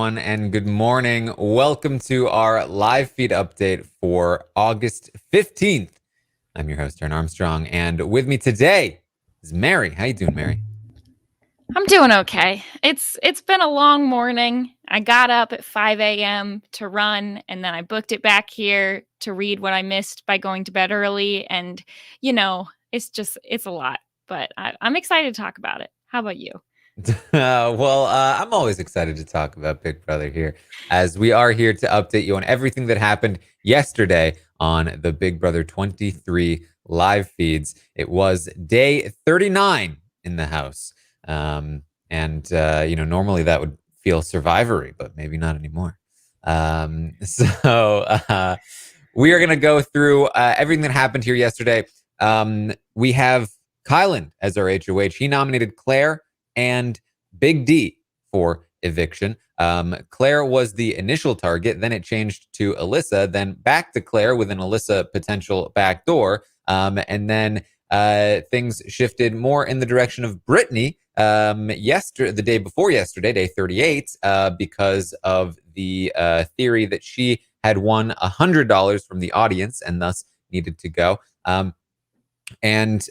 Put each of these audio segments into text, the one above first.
everyone, and good morning. Welcome to our live feed update for August 15th. I'm your host, Taran Armstrong, and with me today is Mary. How you doing, Mary? I'm doing okay. It's been a long morning. I got up at 5 a.m. to run, and then I booked it back here to read what I missed by going to bed early. And, it's a lot, but I'm excited to talk about it. How about you? I'm always excited to talk about Big Brother here, as we are here to update you on everything that happened yesterday on the Big Brother 23 live feeds. It was day 39 in the house. Normally that would feel survivory, but maybe not anymore. We are going to go through everything that happened here yesterday. We have Kyland as our HOH. He nominated Claire and Big D for eviction. Claire was the initial target. Then it changed to Alyssa, then back to Claire with an Alyssa potential backdoor. And then things shifted more in the direction of Brittany the day before yesterday, day 38, because of the theory that she had won $100 from the audience and thus needed to go. And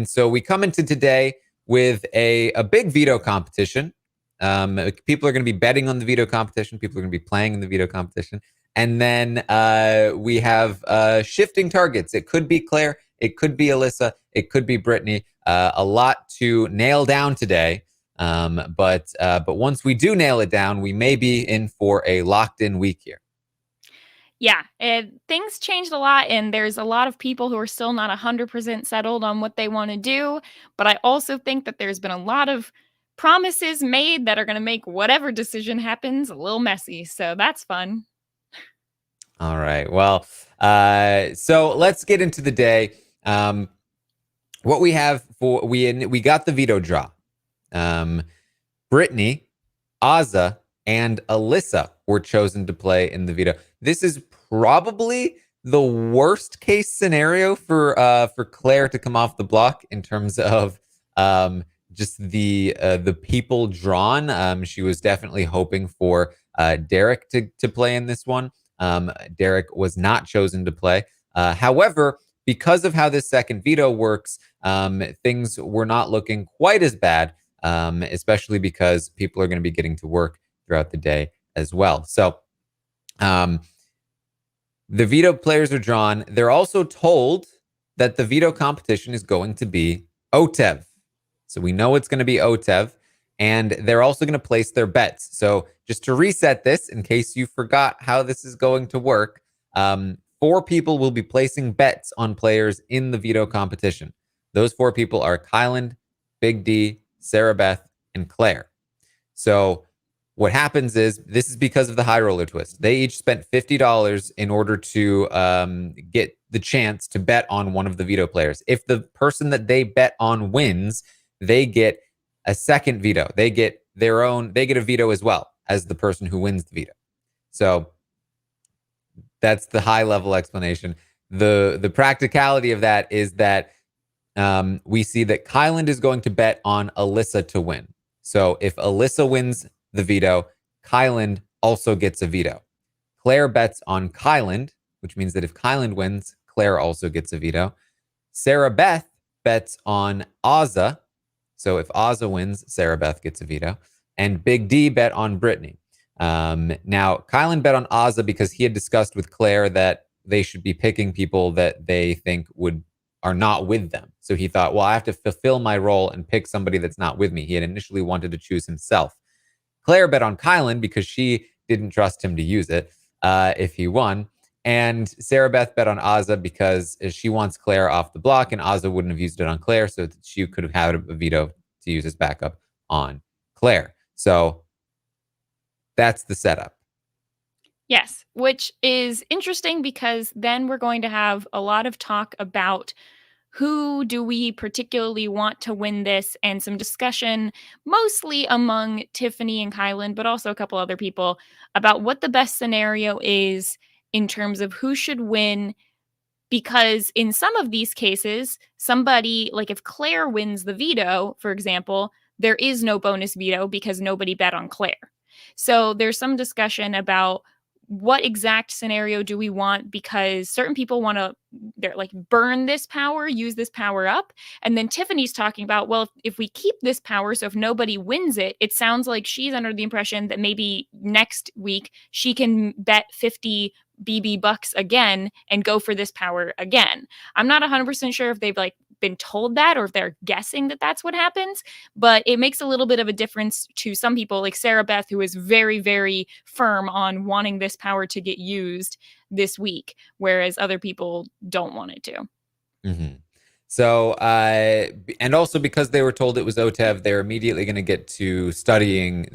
so we come into today with a big veto competition. People are going to be betting on the veto competition. People are going to be playing in the veto competition. And then we have shifting targets. It could be Claire. It could be Alyssa. It could be Brittany. A lot to nail down today. But once we do nail it down, we may be in for a locked-in week here. Yeah, things changed a lot, and there's a lot of people who are still not 100% settled on what they want to do. But I also think that there's been a lot of promises made that are going to make whatever decision happens a little messy. So that's fun. All right. Well, so let's get into the day. What we have we got the veto draw. Brittany, Azah, and Alyssa were chosen to play in the veto. This is probably the worst case scenario for Claire to come off the block in terms of just the people drawn. She was definitely hoping for Derek to play in this one. Derek was not chosen to play. However, because of how this second veto works, things were not looking quite as bad, especially because people are going to be getting to work throughout the day as well. So the veto players are drawn. They're also told that the veto competition is going to be Otev. So we know it's going to be Otev, and they're also going to place their bets. So just to reset this, in case you forgot how this is going to work, 4 people will be placing bets on players in the veto competition. Those 4 people are Kyland, Big D, Sarah Beth, and Claire. So what happens is, this is because of the high roller twist. They each spent $50 in order to get the chance to bet on one of the veto players. If the person that they bet on wins, they get a second veto. They get a veto as well as the person who wins the veto. So that's the high level explanation. The practicality of that is that we see that Kyland is going to bet on Alyssa to win. So if Alyssa wins the veto, Kyland also gets a veto. Claire bets on Kyland, which means that if Kyland wins, Claire also gets a veto. Sarah Beth bets on Azah. So if Azah wins, Sarah Beth gets a veto. And Big D bet on Brittany. Now, Kyland bet on Azah because he had discussed with Claire that they should be picking people that they think are not with them. So he thought, well, I have to fulfill my role and pick somebody that's not with me. He had initially wanted to choose himself. Claire bet on Kyland because she didn't trust him to use it if he won. And Sarah Beth bet on Azah because she wants Claire off the block, and Azah wouldn't have used it on Claire, so she could have had a veto to use as backup on Claire. So that's the setup. Yes, which is interesting because then we're going to have a lot of talk about who do we particularly want to win this, and some discussion, mostly among Tiffany and Kyland, but also a couple other people, about what the best scenario is in terms of who should win. Because in some of these cases, somebody, like if Claire wins the veto, for example, there is no bonus veto because nobody bet on Claire. So there's some discussion about what exact scenario do we want, because certain people want to, they're like, burn this power, use this power up. And then Tiffany's talking about, well, if we keep this power, so if nobody wins it, it sounds like she's under the impression that maybe next week she can bet 50 BB bucks again and go for this power again. I'm not 100% sure if they've like been told that or if they're guessing that that's what happens, but it makes a little bit of a difference to some people, like Sarah Beth, who is very, very firm on wanting this power to get used this week, whereas other people don't want it to. Mm-hmm. So, and also because they were told it was Otev, they're immediately going to get to studying,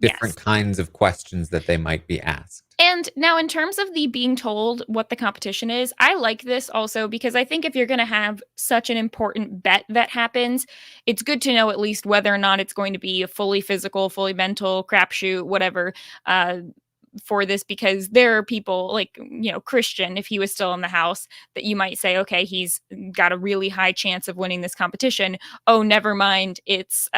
different kinds of questions that they might be asked. And now, in terms of the being told what the competition is, I like this also because I think if you're going to have such an important bet that happens, it's good to know at least whether or not it's going to be a fully physical, fully mental, crapshoot, whatever, for this, because there are people like, Christian, if he was still in the house, that you might say, okay, he's got a really high chance of winning this competition. Oh, never mind. It's,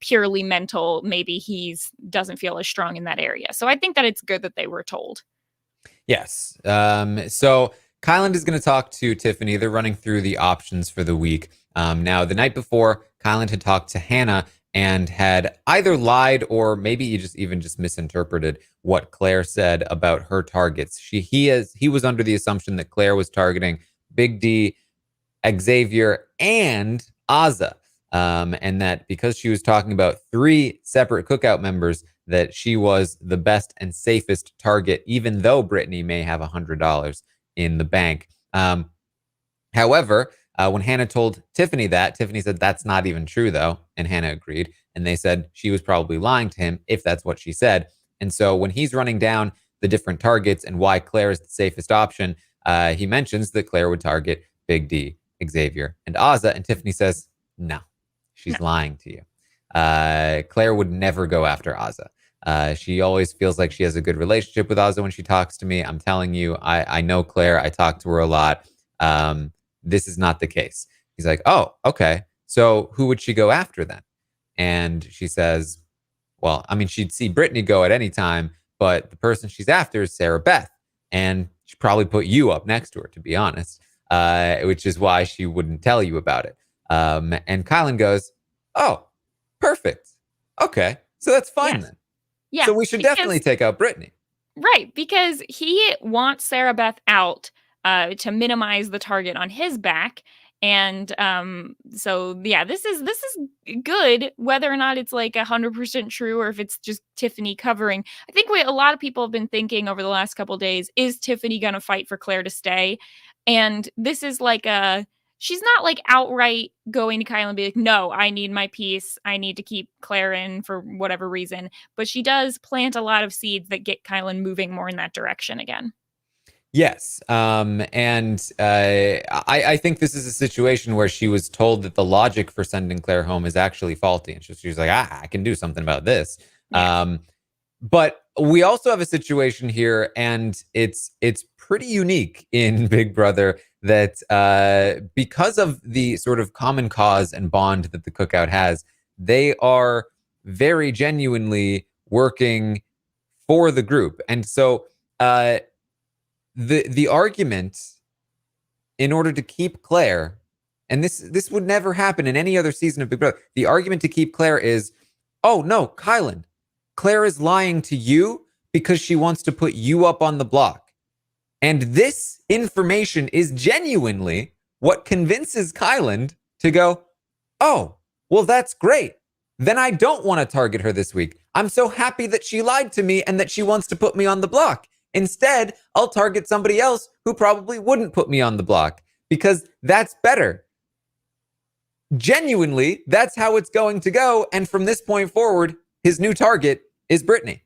purely mental. Maybe he's doesn't feel as strong in that area. So I think that it's good that they were told. Yes. So Kyland is going to talk to Tiffany. They're running through the options for the week. Now, the night before, Kyland had talked to Hannah and had either lied or maybe he just misinterpreted what Claire said about her targets. He was under the assumption that Claire was targeting Big D, Xavier, and Azza, and that because she was talking about 3 separate Cookout members, that she was the best and safest target, even though Brittany may have $100 in the bank. However, when Hannah told Tiffany that, Tiffany said, that's not even true, though. And Hannah agreed. And they said she was probably lying to him if that's what she said. And so when he's running down the different targets and why Claire is the safest option, he mentions that Claire would target Big D, Xavier, and Azza. And Tiffany says, no, she's lying to you. Claire would never go after Azza. She always feels like she has a good relationship with Azza when she talks to me. I'm telling you, I know Claire. I talk to her a lot. This is not the case. He's like, oh, okay. So who would she go after then? And she says, well, I mean, she'd see Brittany go at any time, but the person she's after is Sarah Beth. And she'd probably put you up next to her, to be honest, which is why she wouldn't tell you about it. And Kylan goes, oh, perfect. Okay. So that's fine then. Yeah. So we should definitely take out Brittany. Right. Because he wants Sarah Beth out to minimize the target on his back. And so yeah, this is good, whether or not it's like 100% true or if it's just Tiffany covering. I think a lot of people have been thinking over the last couple of days, is Tiffany going to fight for Claire to stay? And this is like she's not like outright going to Kyland and be like, no, I need my piece. I need to keep Claire in for whatever reason. But she does plant a lot of seeds that get Kyland moving more in that direction again. Yes. And I think this is a situation where she was told that the logic for sending Claire home is actually faulty. And she was like, I can do something about this. Yeah. But we also have a situation here, and it's pretty unique in Big Brother that because of the sort of common cause and bond that the Cookout has, they are very genuinely working for the group. And so the argument in order to keep Claire, and this would never happen in any other season of Big Brother, the argument to keep Claire is, oh no, Kyland, Claire is lying to you because she wants to put you up on the block. And this information is genuinely what convinces Kyland to go, oh, well, that's great. Then I don't want to target her this week. I'm so happy that she lied to me and that she wants to put me on the block. Instead, I'll target somebody else who probably wouldn't put me on the block because that's better. Genuinely, that's how it's going to go. And from this point forward, his new target is Brittany.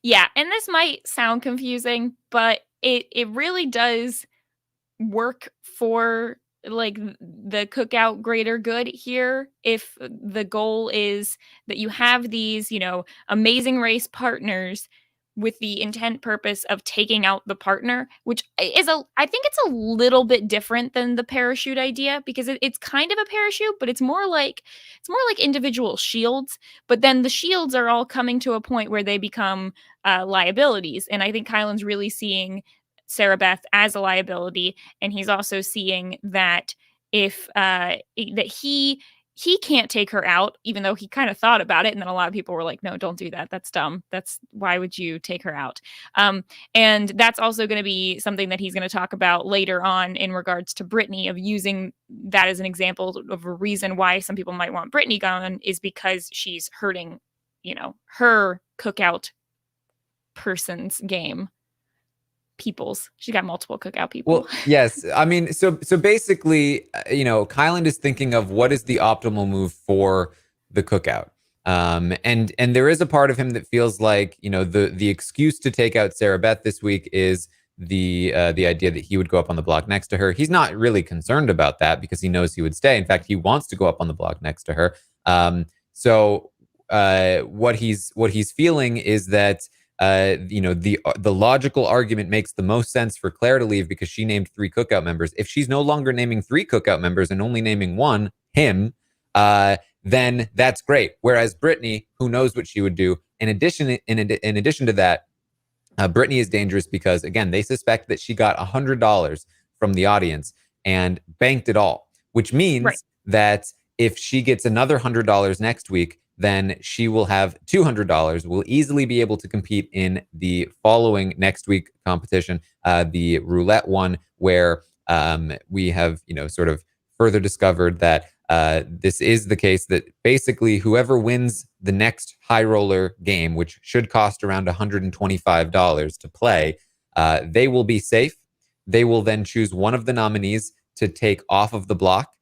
Yeah, and this might sound confusing, but it really does work for like the Cookout greater good here. If the goal is that you have these, amazing race partners, with the intent purpose of taking out the partner, which is I think it's a little bit different than the parachute idea, because it's kind of a parachute, but it's more like individual shields. But then the shields are all coming to a point where they become liabilities, and I think Kyland's really seeing Sarah Beth as a liability, and he's also seeing that if that he can't take her out, even though he kind of thought about it. And then a lot of people were like, no, don't do that. That's dumb. Why would you take her out? And that's also going to be something that he's going to talk about later on in regards to Brittany, of using that as an example of a reason why some people might want Brittany gone, is because she's hurting, her Cookout person's game. She got multiple Cookout people. Well, yes. I mean, so basically, Kyland is thinking of what is the optimal move for the Cookout. And there is a part of him that feels like, the excuse to take out Sarah Beth this week is the idea that he would go up on the block next to her. He's not really concerned about that because he knows he would stay. In fact, he wants to go up on the block next to her. So what he's feeling is that the logical argument makes the most sense for Claire to leave because she named 3 Cookout members. If she's no longer naming 3 Cookout members and only naming one, him, then that's great. Whereas Brittany, who knows what she would do, in addition to that, Brittany is dangerous because, again, they suspect that she got $100 from the audience and banked it all, which means that if she gets another $100 next week, then she will have $200, will easily be able to compete in the following next week competition, the roulette one, where we have, sort of further discovered that this is the case, that basically whoever wins the next high roller game, which should cost around $125 to play, they will be safe. They will then choose one of the nominees to take off of the block.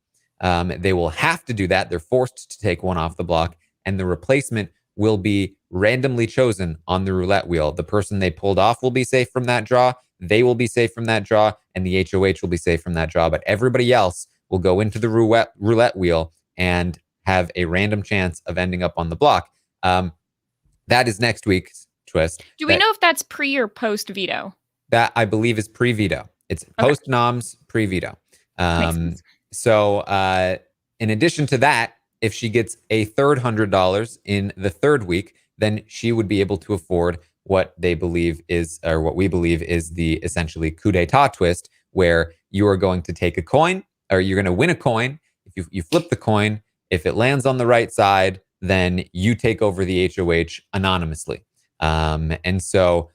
They will have to do that. They're forced to take one off the block. And the replacement will be randomly chosen on the roulette wheel. The person they pulled off will be safe from that draw. They will be safe from that draw. And the HOH will be safe from that draw. But everybody else will go into the roulette wheel and have a random chance of ending up on the block. That is next week's twist. Do we know if that's pre or post veto? That, I believe, is pre-veto. It's post noms, pre-veto. So in addition to that, if she gets a third $100 in the third week, then she would be able to afford what we believe is the essentially coup d'etat twist, where you are going to take a coin, or you're going to win a coin. If you flip the coin, if it lands on the right side, then you take over the HOH anonymously. And so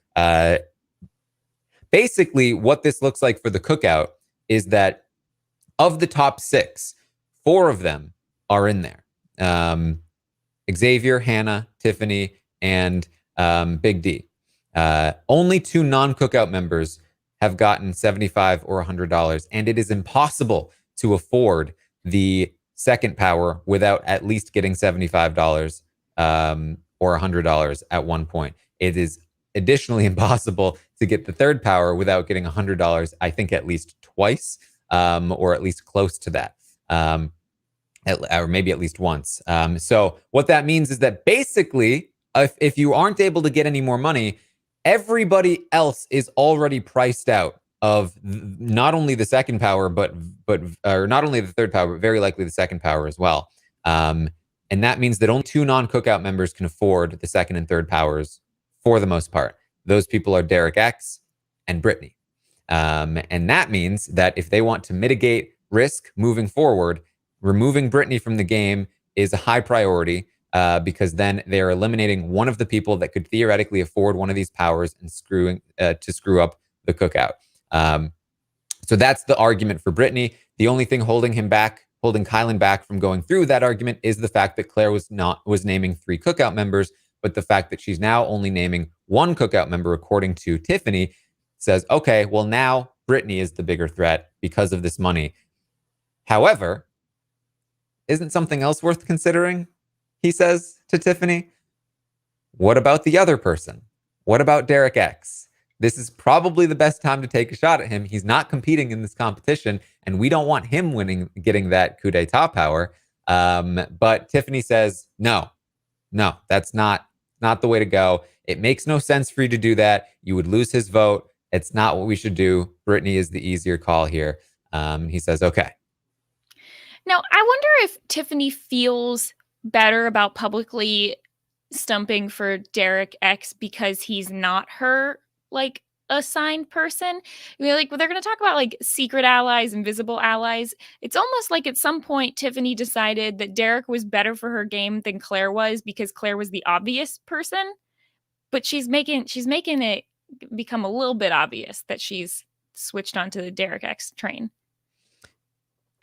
basically what this looks like for the Cookout is that of the top 6, 4 of them are in there. Xavier, Hannah, Tiffany, and Big D. Only 2 non-Cookout members have gotten $75 or $100, and it is impossible to afford the second power without at least getting $75 or $100 at one point. It is additionally impossible to get the third power without getting $100, I think at least twice, or at least close to that. Or maybe at least once. So what that means is that basically, if you aren't able to get any more money, everybody else is already priced out of not only the second power, but not only the third power, but very likely the second power as well. And that means that only 2 non-Cookout members can afford the second and third powers for the most part. Those people are Derek X and Brittany. And that means that if they want to mitigate risk moving forward, removing Brittany from the game is a high priority, because then they're eliminating one of the people that could theoretically afford one of these powers and to screw up the Cookout. So that's the argument for Brittany. The only thing holding Kyland back from going through that argument is the fact that Claire was naming 3 Cookout members, but the fact that she's now only naming 1 Cookout member, according to Tiffany, says, okay, well, now Brittany is the bigger threat because of this money. However, isn't something else worth considering? He says to Tiffany. What about the other person? What about Derek X? This is probably the best time to take a shot at him. He's not competing in this competition, and we don't want him getting that coup d'etat power. But Tiffany says, no, that's not not the way to go. It makes no sense for you to do that. You would lose his vote. It's not what we should do. Brittany is the easier call here. He says, okay. Now, I wonder if Tiffany feels better about publicly stumping for Derek X because he's not her, like, assigned person. Like, they're going to talk about, like, secret allies, invisible allies. It's almost like at some point Tiffany decided that Derek was better for her game than Claire was because Claire was the obvious person. But she's making it become a little bit obvious that she's switched onto the Derek X train.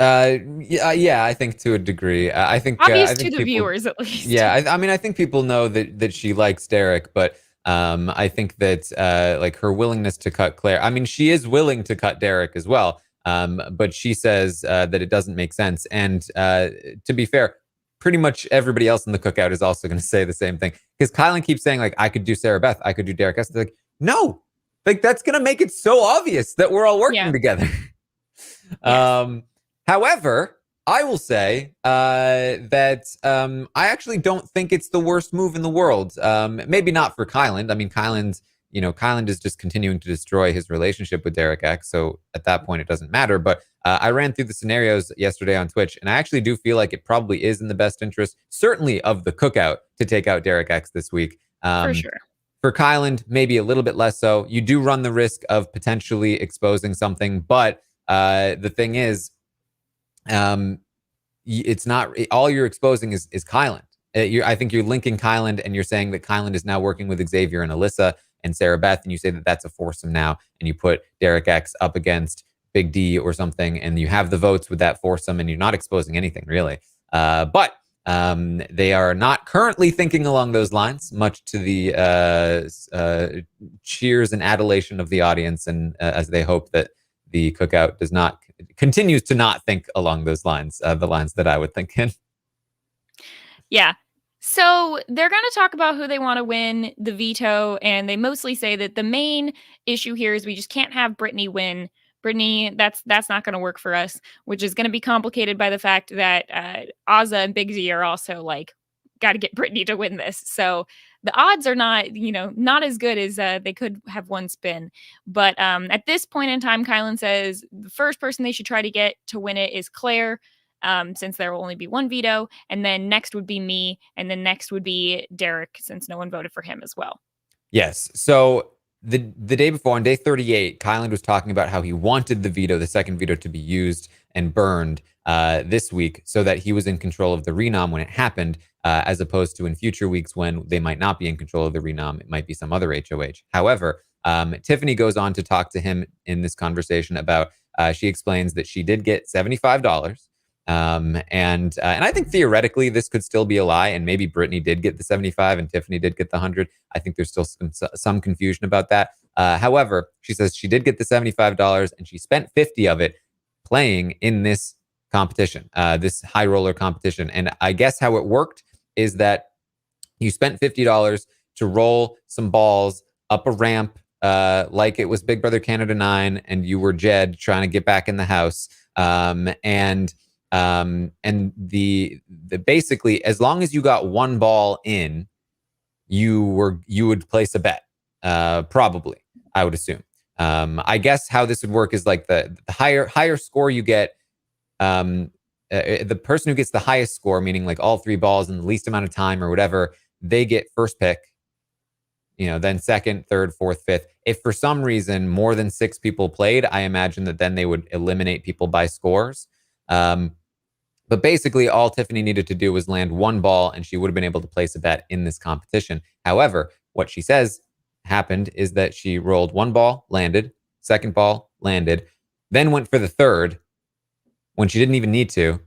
Yeah, I think to a degree. I think Obvious I to think the people, viewers, at least. Yeah, I mean, I think people know that she likes Derek, but I think that like her willingness to cut Claire. I mean, she is willing to cut Derek as well, but she says that it doesn't make sense. And to be fair, pretty much everybody else in the cookout is also going to say the same thing because Kyland keeps saying like, I could do Sarah Beth, I could do Derek. I was like, no, like that's going to make it so obvious that we're all working together. Yes. However, I will say that I actually don't think it's the worst move in the world. Maybe not for Kyland. I mean, Kyland is just continuing to destroy his relationship with Derek X. So at that point, it doesn't matter. But I ran through the scenarios yesterday on Twitch, and I actually do feel like it probably is in the best interest, certainly of the cookout, to take out Derek X this week. For sure. For Kyland, maybe a little bit less so. You do run the risk of potentially exposing something, but the thing is, it's not all you're exposing is Kyland. I think you're linking Kyland and you're saying that Kyland is now working with Xavier and Alyssa and Sarah Beth, and you say that that's a foursome now, and you put Derek X up against Big D or something, and you have the votes with that foursome, and you're not exposing anything really. But they are not currently thinking along those lines, much to the cheers and adulation of the audience, and as they hope that the cookout continues to not think along those lines, the lines that I would think in. Yeah. So they're going to talk about who they want to win the veto, and they mostly say that the main issue here is we just can't have Brittany win. Brittany, that's not going to work for us, which is going to be complicated by the fact that Azza and Big Z are also like, got to get Brittany to win this. So the odds are not as good as they could have once been. But at this point in time, Kyland says the first person they should try to get to win it is Claire, since there will only be one veto. And then next would be me. And then next would be Derek, since no one voted for him as well. Yes. So the day before, on day 38, Kyland was talking about how he wanted the second veto, to be used and burned this week so that he was in control of the renom when it happened, as opposed to in future weeks when they might not be in control of the renom. It might be some other HOH. However, Tiffany goes on to talk to him in this conversation about, she explains that she did get $75. And I think theoretically this could still be a lie, and maybe Brittany did get the 75 and Tiffany did get the 100. I think there's still some confusion about that. However, she says she did get the $75 and she spent 50 of it playing in this competition, this high roller competition. And I guess how it worked is that you spent $50 to roll some balls up a ramp, like it was Big Brother Canada 9, and you were Jed trying to get back in the house. And the basically, as long as you got one ball in, you would place a bet, probably, I would assume. I guess how this would work is like the higher score you get, the person who gets the highest score, meaning like all three balls in the least amount of time or whatever, they get first pick, then second, third, fourth, fifth. If for some reason more than 6 people played, I imagine that then they would eliminate people by scores. But basically, all Tiffany needed to do was land one ball, and she would have been able to place a bet in this competition. However, what she says happened is that she rolled one ball, landed, second ball, landed, then went for the third when she didn't even need to,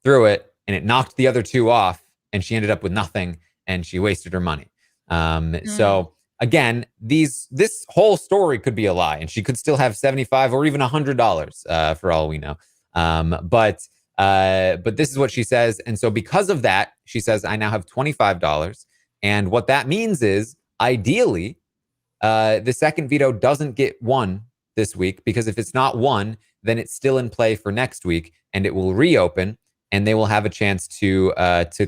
threw it, and it knocked the other 2 off, and she ended up with nothing, and she wasted her money. So again, this whole story could be a lie, and she could still have $75 or even $100 for all we know. But this is what she says. And so because of that, she says, I now have $25. And what that means is, ideally, the second veto doesn't get won this week, because if it's not won, then it's still in play for next week, and it will reopen, and they will have a chance to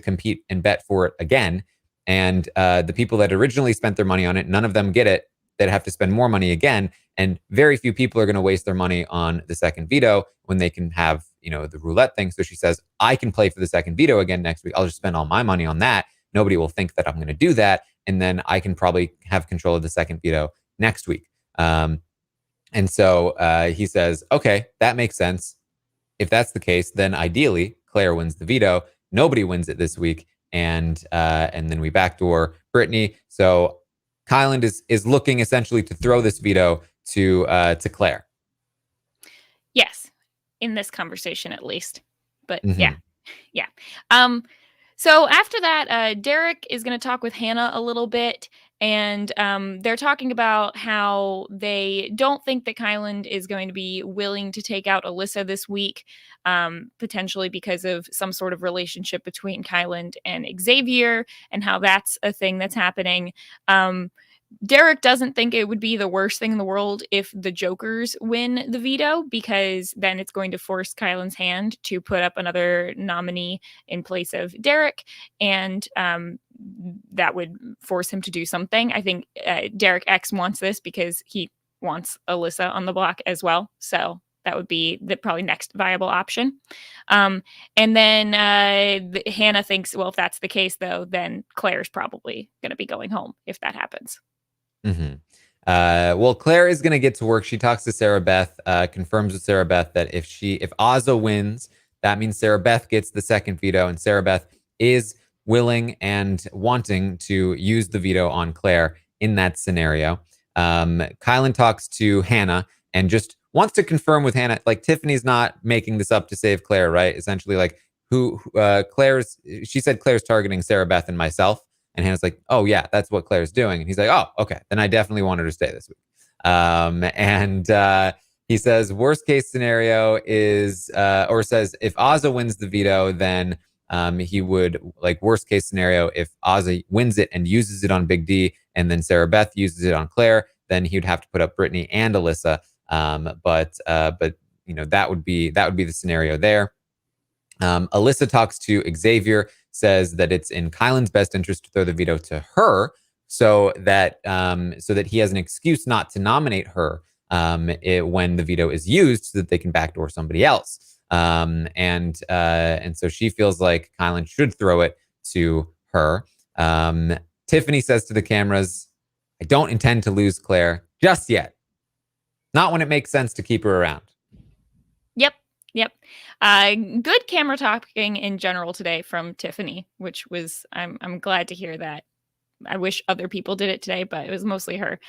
compete and bet for it again. And the people that originally spent their money on it, none of them get it. They'd have to spend more money again. And very few people are going to waste their money on the second veto when they can have, the roulette thing. So she says, I can play for the second veto again next week. I'll just spend all my money on that. Nobody will think that I'm going to do that. And then I can probably have control of the second veto next week. And so he says, okay, that makes sense. If that's the case, then ideally Claire wins the veto. Nobody wins it this week. And then we backdoor Brittany. So Kyland is looking essentially to throw this veto to Claire. Yes, in this conversation at least. But Mm-hmm. yeah. So after that, Derek is going to talk with Hannah a little bit, and they're talking about how they don't think that Kyland is going to be willing to take out Alyssa this week, potentially because of some sort of relationship between Kyland and Xavier, and how that's a thing that's happening. Derek doesn't think it would be the worst thing in the world if the Jokers win the veto, because then it's going to force Kyland's hand to put up another nominee in place of Derek, and that would force him to do something. I think Derek X wants this because he wants Alyssa on the block as well. So that would be the probably next viable option. And then Hannah thinks, well, if that's the case, though, then Claire's probably going to be going home if that happens. Mm-hmm. Well, Claire is going to get to work. She talks to Sarah Beth, confirms with Sarah Beth that if Ozza wins, that means Sarah Beth gets the second veto, and Sarah Beth is willing and wanting to use the veto on Claire in that scenario. Kyland talks to Hannah and just wants to confirm with Hannah, like, Tiffany's not making this up to save Claire, right? Essentially, like, she said Claire's targeting Sarah Beth and myself. And Hannah's like, oh, yeah, that's what Claire's doing. And he's like, oh, okay, then I definitely want her to stay this week. And he says, worst case scenario is, or says, if Ozza wins the veto, then he would, like, worst case scenario, if Ozza wins it and uses it on Big D, and then Sarah Beth uses it on Claire, then he would have to put up Brittany and Alyssa. But that would be the scenario there. Alyssa talks to Xavier, says that it's in Kyland's best interest to throw the veto to her, so that he has an excuse not to nominate her when the veto is used, so that they can backdoor somebody else. And so she feels like Kyland should throw it to her. Tiffany says to the cameras, I don't intend to lose Claire just yet. Not when it makes sense to keep her around. Yep. Good camera talking in general today from Tiffany, which was, I'm glad to hear that. I wish other people did it today, but it was mostly her.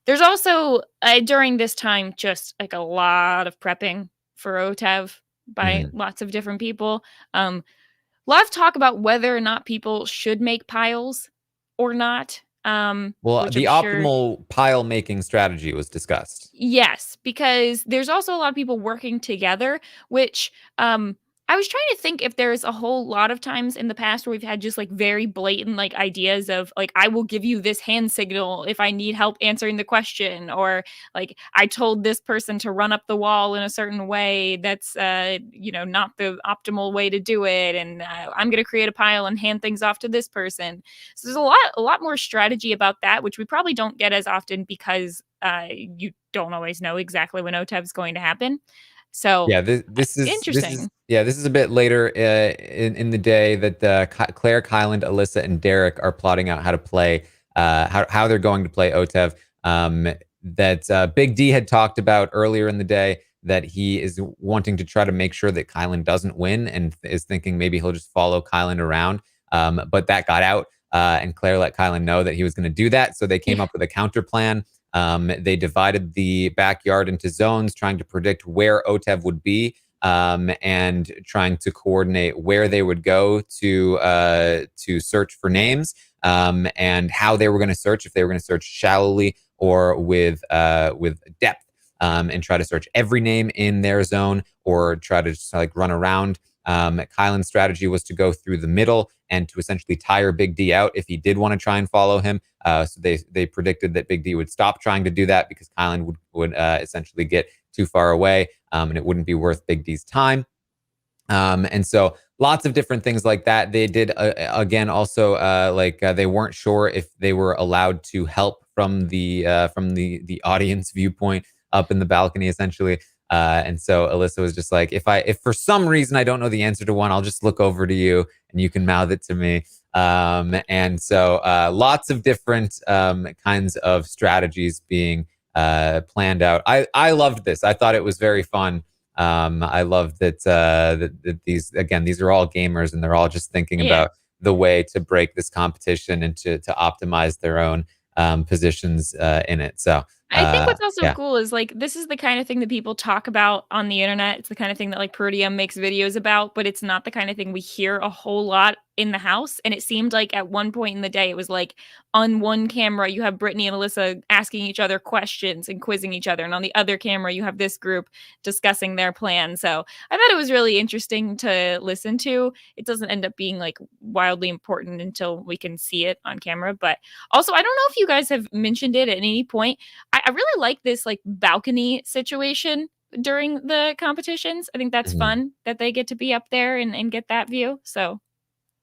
There's also during this time just like a lot of prepping for Otev by lots of different people. A lot of talk about whether or not people should make piles or not. Well, the optimal pile making strategy was discussed. Yes, because there's also a lot of people working together, which I was trying to think if there's a whole lot of times in the past where we've had just like very blatant like ideas of like, I will give you this hand signal if I need help answering the question, or like I told this person to run up the wall in a certain way that's not the optimal way to do it, and I'm going to create a pile and hand things off to this person. So there's a lot more strategy about that, which we probably don't get as often because you don't always know exactly when Otev's going to happen. So yeah, this is interesting. This is a bit later in the day that Claire, Kyland, Alyssa, and Derek are plotting out how to play, how they're going to play Otev. That Big D had talked about earlier in the day, that he is wanting to try to make sure that Kyland doesn't win, and is thinking maybe he'll just follow Kyland around. But that got out, and Claire let Kyland know that he was going to do that. So they came up with a counter plan. They divided the backyard into zones, trying to predict where Otev would be, and trying to coordinate where they would go to search for names, and how they were going to search, if they were going to search shallowly or with depth, and try to search every name in their zone, or try to just like run around. Kyland's strategy was to go through the middle and to essentially tire Big D out if he did want to try and follow him. So they predicted that Big D would stop trying to do that, because Kyland would essentially get too far away, and it wouldn't be worth Big D's time. And so lots of different things like that. They did again also they weren't sure if they were allowed to help from the audience viewpoint up in the balcony essentially. And so Alyssa was just like, if for some reason I don't know the answer to one, I'll just look over to you and you can mouth it to me. And so lots of different kinds of strategies being planned out. I loved this. I thought it was very fun. I love that these are all gamers and they're all just thinking about the way to break this competition and to optimize their own positions in it. So I think what's also cool is like this is the kind of thing that people talk about on the internet. It's the kind of thing that like Purdium makes videos about, but it's not the kind of thing we hear a whole lot in the house. And it seemed like at one point in the day, it was like on one camera, you have Brittany and Alyssa asking each other questions and quizzing each other. And on the other camera, you have this group discussing their plan. So I thought it was really interesting to listen to. It doesn't end up being like wildly important until we can see it on camera. But also, I don't know if you guys have mentioned it at any point. I really like this like balcony situation during the competitions. I think that's fun that they get to be up there and get that view. So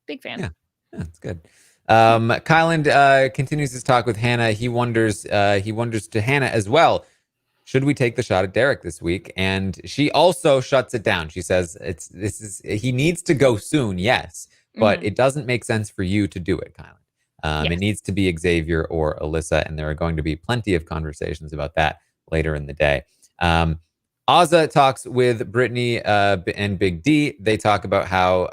big fan. Yeah, that's good. Kyland continues his talk with Hannah. He wonders to Hannah as well, should we take the shot at Derek this week? And she also shuts it down. She says he needs to go soon, yes, but it doesn't make sense for you to do it, Kyland. It needs to be Xavier or Alyssa, and there are going to be plenty of conversations about that later in the day. Azza talks with Brittany and Big D. They talk about how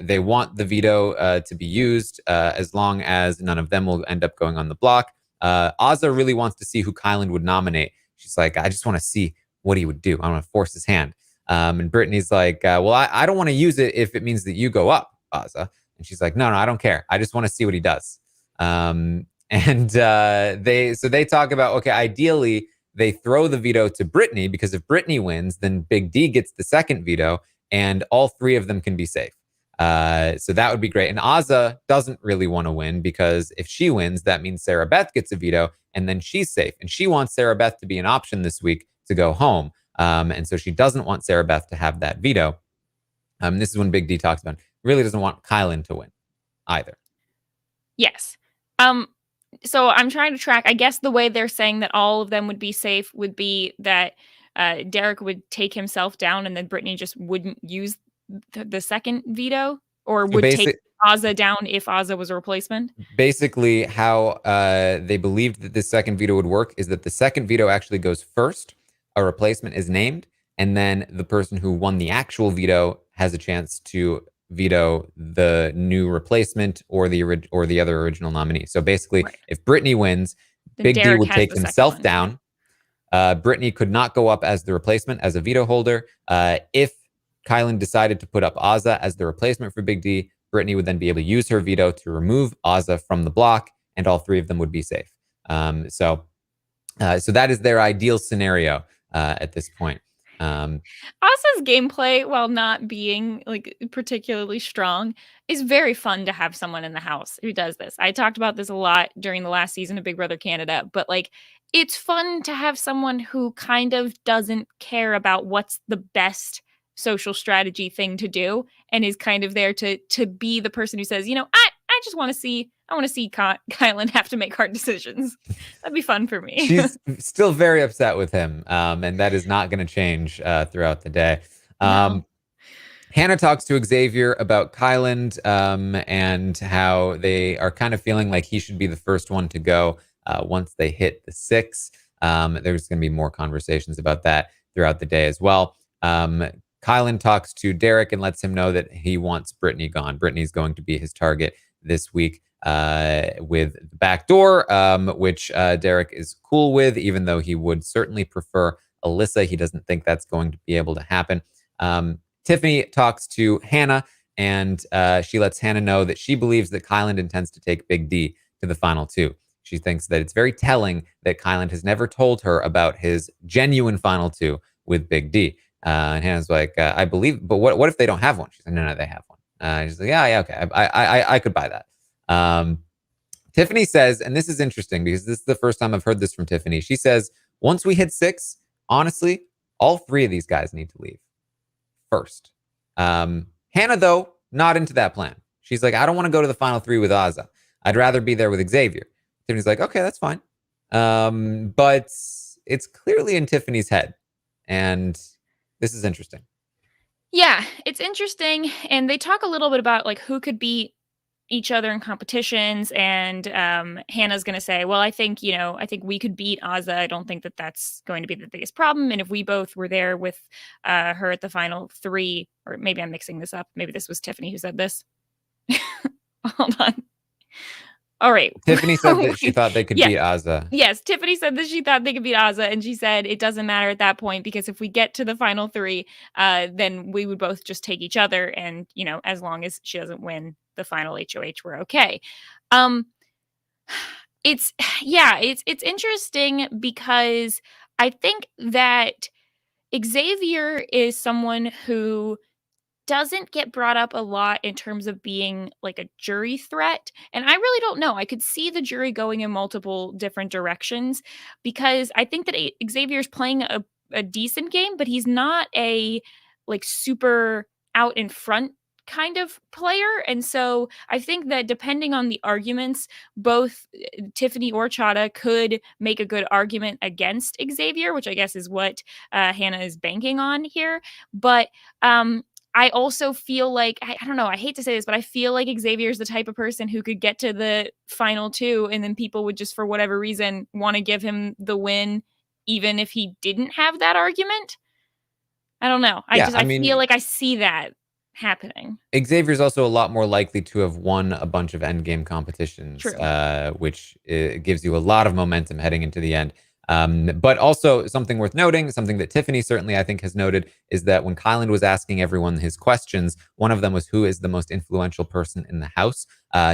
they want the veto to be used as long as none of them will end up going on the block. Azza really wants to see who Kyland would nominate. She's like, I just want to see what he would do. I want to force his hand. And Brittany's like, well, I don't want to use it if it means that you go up, Azza. And she's like, no, I don't care. I just want to see what he does. They talk about, okay, ideally they throw the veto to Brittany because if Brittany wins, then Big D gets the second veto and all three of them can be safe. So that would be great. And Azza doesn't really want to win because if she wins, that means Sarah Beth gets a veto and then she's safe. And she wants Sarah Beth to be an option this week to go home. And so she doesn't want Sarah Beth to have that veto. This is when Big D talks about really doesn't want Kyland to win either. Yes. So I'm trying to track, I guess the way they're saying that all of them would be safe would be that Derek would take himself down and then Brittany just wouldn't use the second veto or would take Azza down if Azza was a replacement. Basically, how they believed that the second veto would work is that the second veto actually goes first, a replacement is named, and then the person who won the actual veto has a chance to veto the new replacement or the other original nominee. So basically, if Brittany wins, then Big D would take himself down. Brittany could not go up as the replacement, as a veto holder. If Kyland decided to put up Azza as the replacement for Big D, Brittany would then be able to use her veto to remove Azza from the block, and all three of them would be safe. So that is their ideal scenario at this point. Azza's gameplay, while not being like particularly strong, is very fun to have someone in the house who does this. I talked about this a lot during the last season of Big Brother Canada, but like it's fun to have someone who kind of doesn't care about what's the best social strategy thing to do and is kind of there to be the person who says, you know, I just want to see Kyland have to make hard decisions. That'd be fun for me. She's still very upset with him, and that is not going to change throughout the day. No. Hannah talks to Xavier about Kyland and how they are kind of feeling like he should be the first one to go once they hit the 6. There's going to be more conversations about that throughout the day as well. Kyland talks to Derek and lets him know that he wants Brittany gone. Brittany's going to be his target this week with the back door, which Derek is cool with, even though he would certainly prefer Alyssa. He doesn't think that's going to be able to happen. Tiffany talks to Hannah, and she lets Hannah know that she believes that Kyland intends to take Big D to the final 2. She thinks that it's very telling that Kyland has never told her about his genuine final 2 with Big D. And Hannah's like, I believe, but what if they don't have one? She's like, no, they have one. She's like, yeah, okay, I could buy that. Tiffany says, and this is interesting because this is the first time I've heard this from Tiffany. She says, once we hit 6, honestly, all 3 of these guys need to leave first. Hannah, though, not into that plan. She's like, I don't want to go to the final 3 with Azza. I'd rather be there with Xavier. Tiffany's like, okay, that's fine. But it's clearly in Tiffany's head. And this is interesting. Yeah, it's interesting. And they talk a little bit about like who could beat each other in competitions, and Hannah's going to say, well, I think we could beat Azza. I don't think that that's going to be the biggest problem, and if we both were there with her at the final 3, or maybe I'm mixing this up, maybe this was Tiffany who said this. Hold on. All right. Tiffany said that she thought they could beat Azza. Yes, Tiffany said that she thought they could beat Azza, and she said it doesn't matter at that point because if we get to the final 3, then we would both just take each other, and as long as she doesn't win the final HOH, we're okay. It's interesting because I think that Xavier is someone who doesn't get brought up a lot in terms of being like a jury threat. And I really don't know. I could see the jury going in multiple different directions because I think that Xavier's playing a decent game, but he's not a like super out in front kind of player. And so I think that depending on the arguments, both Tiffany or Chada could make a good argument against Xavier, which I guess is what Hannah is banking on here. But I also feel like, I don't know, I hate to say this, but I feel like Xavier is the type of person who could get to the final 2 and then people would just, for whatever reason, want to give him the win, even if he didn't have that argument. I don't know. I feel like I see that happening. Xavier's also a lot more likely to have won a bunch of endgame competitions, which gives you a lot of momentum heading into the end. But also something worth noting, something that Tiffany certainly I think has noted, is that when Kyland was asking everyone his questions, one of them was who is the most influential person in the house.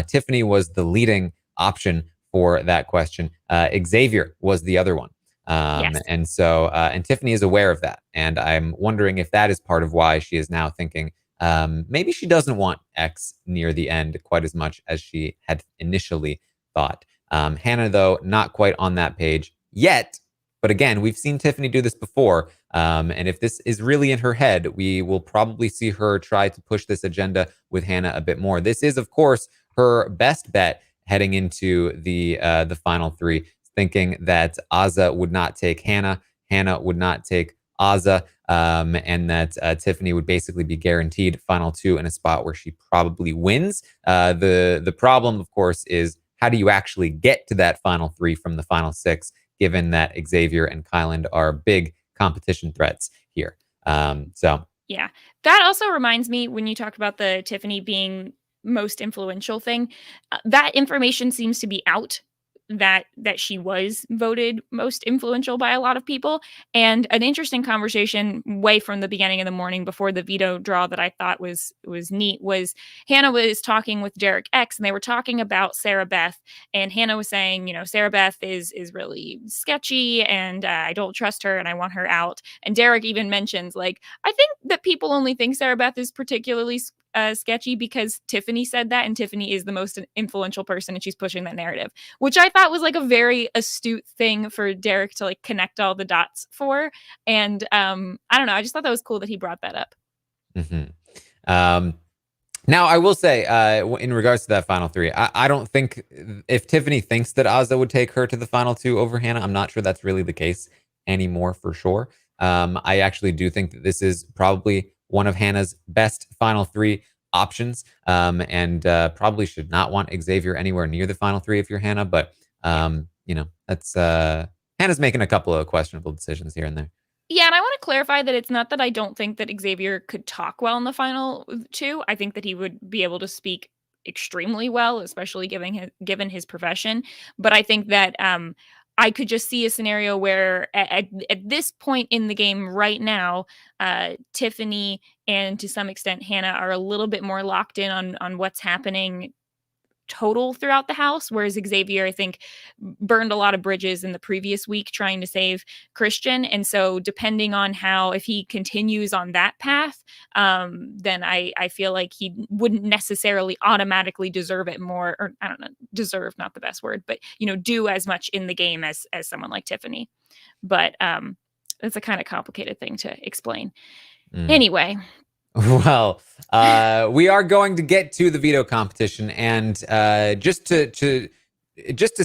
Tiffany was the leading option for that question. Xavier was the other one. Yes. And so, and Tiffany is aware of that. And I'm wondering if that is part of why she is now thinking maybe she doesn't want X near the end quite as much as she had initially thought. Hannah, though, not quite on that page yet. But again, we've seen Tiffany do this before. And if this is really in her head, we will probably see her try to push this agenda with Hannah a bit more. This is, of course, her best bet heading into the final 3, thinking that Azza would not take Hannah, Hannah would not take Azza, and that Tiffany would basically be guaranteed final 2 in a spot where she probably wins. The problem, of course, is how do you actually get to that final 3 from the final 6, given that Xavier and Kyland are big competition threats here. Yeah, that also reminds me when you talk about the Tiffany being most influential thing, that information seems to be out that she was voted most influential by a lot of people. And an interesting conversation way from the beginning of the morning before the veto draw that I thought was neat was Hannah was talking with Derek X, and they were talking about Sarah Beth, and Hannah was saying, Sarah Beth is really sketchy, and I don't trust her, and I want her out. And Derek even mentions, like, I think that people only think Sarah Beth is particularly sketchy because Tiffany said that, and Tiffany is the most influential person, and she's pushing that narrative, which I thought was like a very astute thing for Derek to like connect all the dots for. And I don't know, I just thought that was cool that he brought that up. Mm-hmm. Now, I will say, in regards to that final 3, I don't think if Tiffany thinks that Azza would take her to the final 2 over Hannah, I'm not sure that's really the case anymore for sure. I actually do think that this is probably one of Hannah's best final 3 options, and probably should not want Xavier anywhere near the final 3 if you're Hannah. But, that's Hannah's making a couple of questionable decisions here and there. Yeah, and I want to clarify that it's not that I don't think that Xavier could talk well in the final 2. I think that he would be able to speak extremely well, especially given his profession. But I think that I could just see a scenario where at this point in the game right now, Tiffany and to some extent Hannah are a little bit more locked in on what's happening total throughout the house, whereas Xavier, I think, burned a lot of bridges in the previous week trying to save Christian. And so depending on if he continues on that path, then I feel like he wouldn't necessarily automatically deserve it more, or I don't know, deserve, not the best word, but, do as much in the game as someone like Tiffany. But it's a kind of complicated thing to explain. Anyway. Well, we are going to get to the veto competition, and just to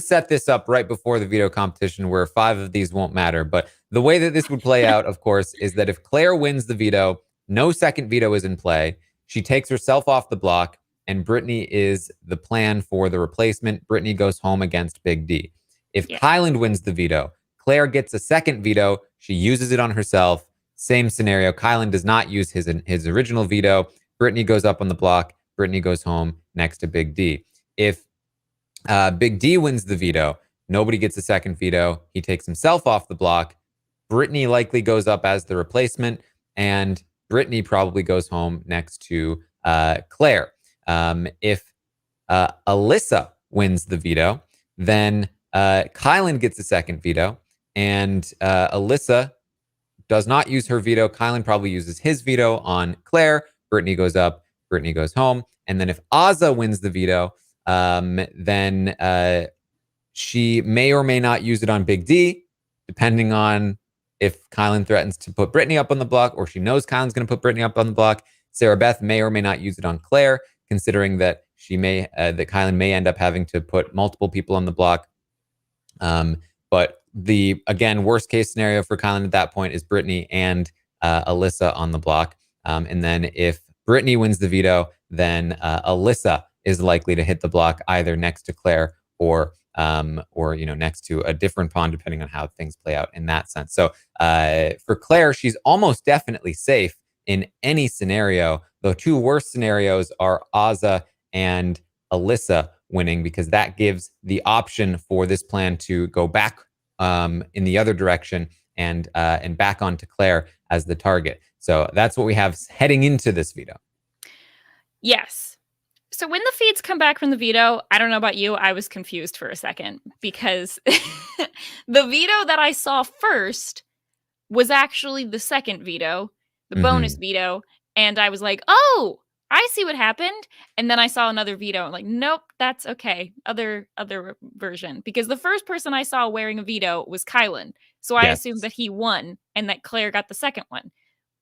set this up right before the veto competition, where 5 of these won't matter. But the way that this would play out, of course, is that if Claire wins the veto, no second veto is in play. She takes herself off the block, and Brittany is the plan for the replacement. Brittany goes home against Big D. If Kyland wins the veto, Claire gets a second veto. She uses it on herself. Same scenario. Kyland does not use his original veto. Brittany goes up on the block. Brittany goes home next to Big D. If Big D wins the veto, nobody gets a second veto. He takes himself off the block. Brittany likely goes up as the replacement, and Brittany probably goes home next to Claire. If Alyssa wins the veto, then Kyland gets a second veto, and Alyssa does not use her veto. Kyland probably uses his veto on Claire. Brittany goes up. Brittany goes home. And then if Azza wins the veto, then she may or may not use it on Big D, depending on if Kyland threatens to put Brittany up on the block, or she knows Kyland's going to put Brittany up on the block. Sarah Beth may or may not use it on Claire, considering that that Kyland may end up having to put multiple people on the block. But the, again, worst case scenario for Kyland at that point is Brittany and Alyssa on the block. And then if Brittany wins the veto, then Alyssa is likely to hit the block either next to Claire or next to a different pawn, depending on how things play out in that sense. So for Claire, she's almost definitely safe in any scenario. The 2 worst scenarios are Azza and Alyssa winning, because that gives the option for this plan to go back in the other direction and back onto Claire as the target. So that's what we have heading into this veto. Yes. So when the feeds come back from the veto, I don't know about you, I was confused for a second, because the veto that I saw first was actually the second veto, the bonus veto, and I was like, oh, I see what happened. And then I saw another veto. I'm like, nope, that's okay. Other version. Because the first person I saw wearing a veto was Kyland. So I assumed that he won and that Claire got the second one.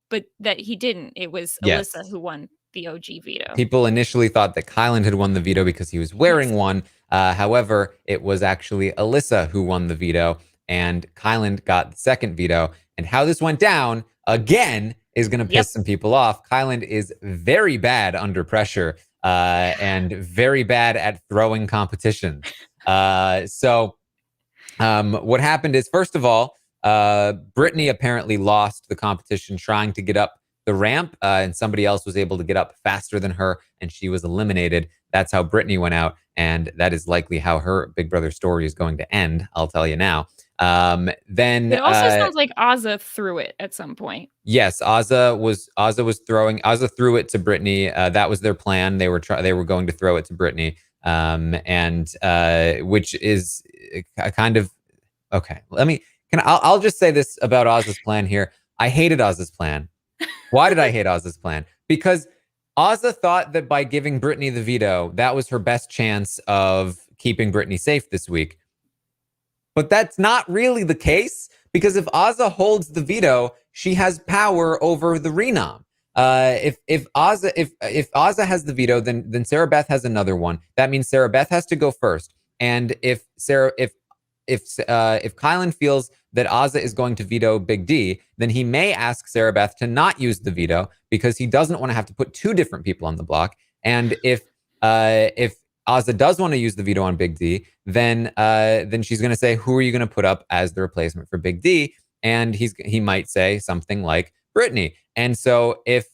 But that he didn't. It was Alyssa who won the OG veto. People initially thought that Kyland had won the veto because he was wearing one. However, it was actually Alyssa who won the veto, and Kyland got the second veto. And how this went down, again, is going to piss some people off. Kyland is very bad under pressure and very bad at throwing competition. So what happened is, first of all, Brittany apparently lost the competition trying to get up the ramp, and somebody else was able to get up faster than her, and she was eliminated. That's how Brittany went out, and that is likely how her Big Brother story is going to end, I'll tell you now. Then it also sounds like Azza threw it at some point. Yes, Azza threw it to Brittany. That was their plan. They were going to throw it to Brittany, and which is a kind of okay. I'll just say this about Azza's plan here. I hated Azza's plan. Why did I hate Azza's plan? Because Azza thought that by giving Brittany the veto, that was her best chance of keeping Brittany safe this week. But that's not really the case, because if Azza holds the veto, she has power over the renom. If Azza has the veto, then Sarah Beth has another one. That means Sarah Beth has to go first. And if Kyland feels that Azza is going to veto Big D, then he may ask Sarah Beth to not use the veto, because he doesn't want to have to put 2 different people on the block. And if Azza does want to use the veto on Big D, then she's going to say, who are you going to put up as the replacement for Big D? And he might say something like Brittany. And so if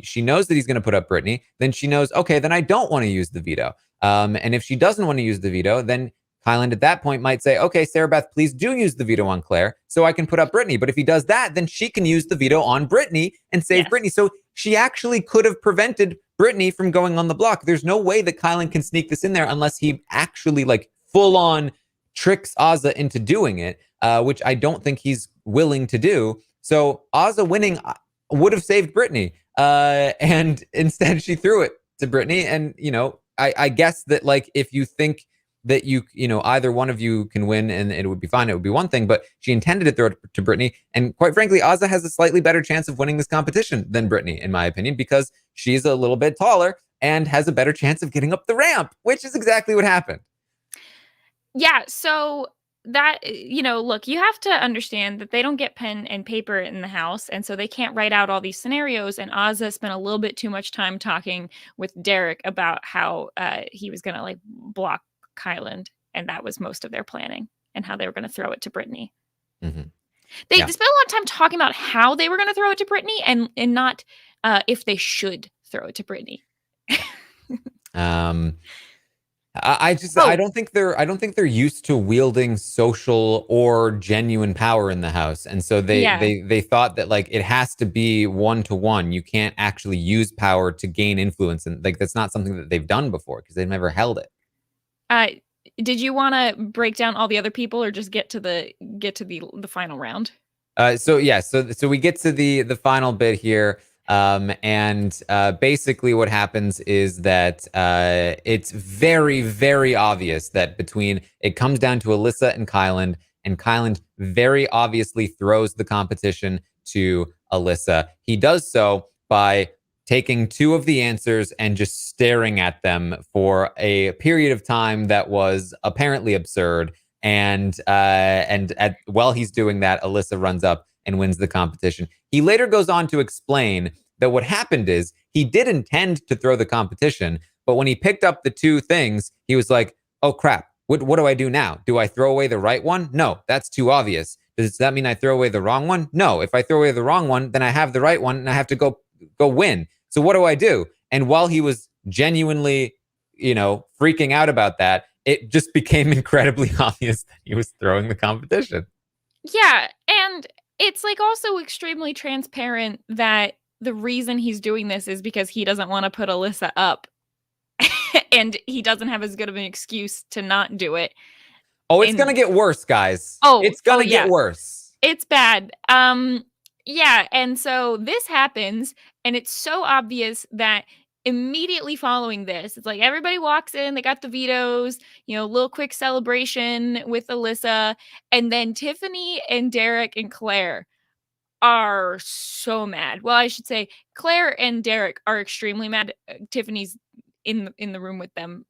she knows that he's going to put up Brittany, then she knows, okay, then I don't want to use the veto. And if she doesn't want to use the veto, then Kyland at that point might say, okay, Sarah Beth, please do use the veto on Claire so I can put up Brittany. But if he does that, then she can use the veto on Brittany and save Brittany. So she actually could have prevented Brittany from going on the block. There's no way that Kyland can sneak this in there unless he actually full on tricks Azza into doing it, which I don't think he's willing to do. So Azza winning would have saved Brittany. And instead she threw it to Brittany. And, I guess that if you think that either one of you can win and it would be fine. It would be one thing, but she intended to throw it to Brittany. And quite frankly, Azah has a slightly better chance of winning this competition than Brittany, in my opinion, because she's a little bit taller and has a better chance of getting up the ramp, which is exactly what happened. Yeah, so that, look, you have to understand that they don't get pen and paper in the house, and so they can't write out all these scenarios, and Azah spent a little bit too much time talking with Derek about how he was going to, like, block Kyland, and that was most of their planning, and how they were going to throw it to Brittany. Mm-hmm. They spent a lot of time talking about how they were going to throw it to Brittany, and not if they should throw it to Brittany. I don't think they're used to wielding social or genuine power in the house, and so they thought that, like, it has to be 1-to-1. You can't actually use power to gain influence, and, like, that's not something that they've done before because they've never held it. Did you want to break down all the other people, or just get to the final round? So we get to the final bit here. And basically what happens is that it's very, very obvious that it comes down to Alyssa and Kyland very obviously throws the competition to Alyssa. He does so by taking two of the answers and just staring at them for a period of time that was apparently absurd. And while he's doing that, Alyssa runs up and wins the competition. He later goes on to explain that what happened is he did intend to throw the competition, but when he picked up the two things, he was like, oh crap, what do I do now? Do I throw away the right one? No, that's too obvious. Does that mean I throw away the wrong one? No, if I throw away the wrong one, then I have the right one and I have to go win. So what do I do? And while he was genuinely, freaking out about that, it just became incredibly obvious that he was throwing the competition. Yeah, and it's, like, also extremely transparent that the reason he's doing this is because he doesn't want to put Alyssa up. And he doesn't have as good of an excuse to not do it. Oh, it's going to get worse, guys. It's going to get worse. It's bad. Yeah, and so this happens, and it's so obvious that immediately following this, it's like everybody walks in, they got the vetoes, little quick celebration with Alyssa, and then Tiffany and Derek and Claire are so mad. Well, I should say Claire and Derek are extremely mad. Tiffany's in the room with them,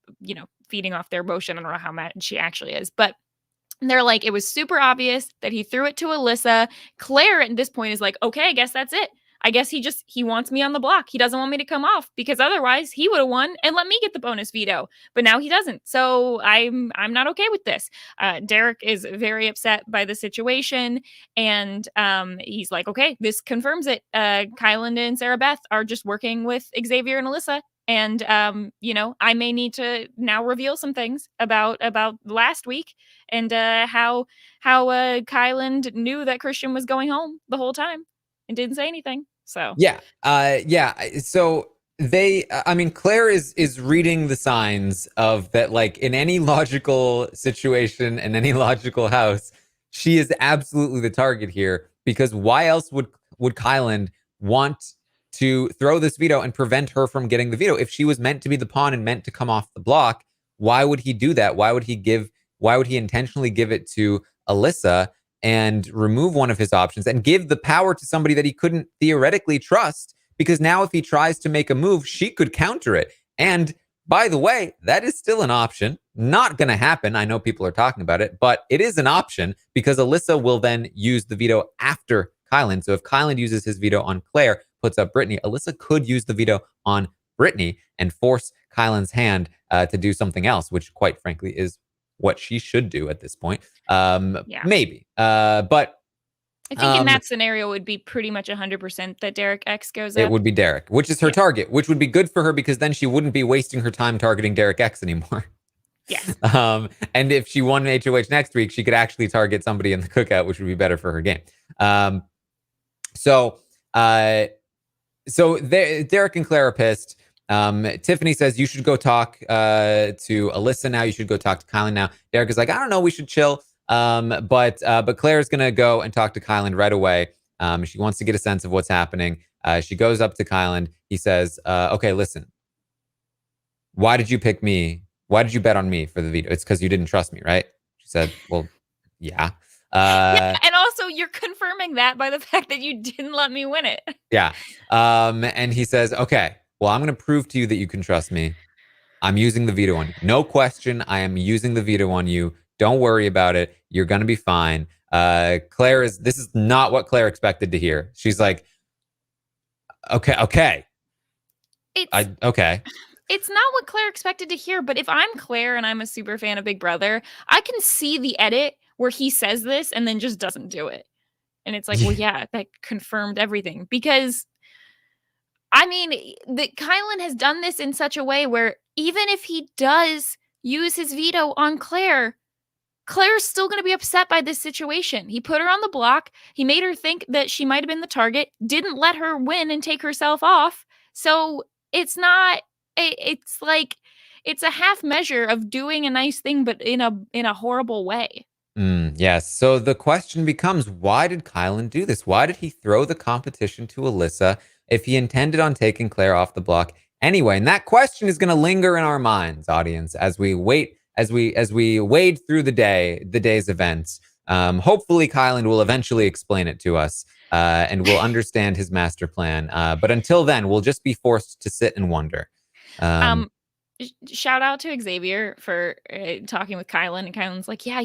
feeding off their emotion. I don't know how mad she actually is, but they're like, it was super obvious that he threw it to Alyssa. Claire at this point is like, okay, I guess that's it. I guess he wants me on the block. He doesn't want me to come off because otherwise he would have won and let me get the bonus veto. But now he doesn't. So I'm not okay with this. Derek is very upset by the situation. And he's like, okay, this confirms it. Kyland and Sarah Beth are just working with Xavier and Alyssa. And, I may need to now reveal some things about last week and how Kyland knew that Christian was going home the whole time and didn't say anything. So yeah. So Claire is reading the signs of that, like, in any logical situation in any logical house, she is absolutely the target here, because why else would Kyland want to throw this veto and prevent her from getting the veto? If she was meant to be the pawn and meant to come off the block, why would he do that? Why would he intentionally give it to Alyssa and remove one of his options and give the power to somebody that he couldn't theoretically trust? Because now if he tries to make a move, she could counter it. And by the way, that is still an option. Not going to happen. I know people are talking about it, but it is an option because Alyssa will then use the veto after Kyland. So if Kyland uses his veto on Claire, puts up Brittany, Alyssa could use the veto on Brittany and force Kyland's hand to do something else, which quite frankly is what she should do at this point. Maybe. But I think in that scenario, it would be pretty much 100% that Derek X goes up. It would be Derek, which is her target, which would be good for her because then she wouldn't be wasting her time targeting Derek X anymore. Yes. And if she won HOH next week, she could actually target somebody in the cookout, which would be better for her game. So Derek and Claire are pissed. Tiffany says, you should go talk to Alyssa now. You should go talk to Kyland now. Derek is like, I don't know. We should chill. But Claire's going to go and talk to Kyland right away. She wants to get a sense of what's happening. She goes up to Kyland. He says, okay, listen, why did you pick me why did you bet on me for the veto? It's because you didn't trust me, right? She said, well, yeah. Yeah, and also you're confirming that by the fact that you didn't let me win it. Yeah. And he says, okay, well, I'm going to prove to you that you can trust me. I'm using the veto on you. No question. I am using the veto on you. Don't worry about it. You're going to be fine. This is not what Claire expected to hear. She's like, okay. Okay. It's not what Claire expected to hear, but if I'm Claire and I'm a super fan of Big Brother, I can see the edit where he says this and then just doesn't do it. And it's like, well, yeah, that confirmed everything. Because, I mean, Kylan has done this in such a way where even if he does use his veto on Claire, Claire's still going to be upset by this situation. He put her on the block. He made her think that she might have been the target, didn't let her win and take herself off. So it's not, it's like, it's a half measure of doing a nice thing, but in a horrible way. Yes. So the question becomes, why did Kylan do this? Why did he throw the competition to Alyssa if he intended on taking Claire off the block anyway? And that question is going to linger in our minds, audience, as we wait, as we wade through the day's events. Hopefully, Kylan will eventually explain it to us, and we'll understand his master plan. But until then, we'll just be forced to sit and wonder. Shout out to Xavier for talking with Kylan, and Kylan's like, yeah,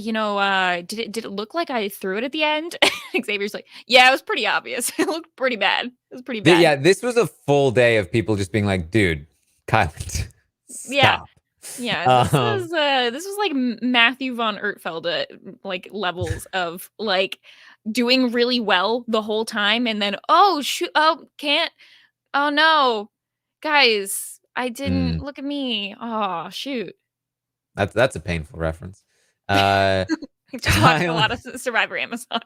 did it look like I threw it at the end? Xavier's like, yeah, it was pretty obvious. It looked pretty bad. It was pretty bad. Yeah, this was a full day of people just being like, dude, Kylan, stop. Yeah, this was like Matthew von Ertfelde like levels of like doing really well the whole time, and then can't, oh no, guys. I didn't look at me. Oh, shoot. That's a painful reference. I just watched a lot of Survivor Amazon.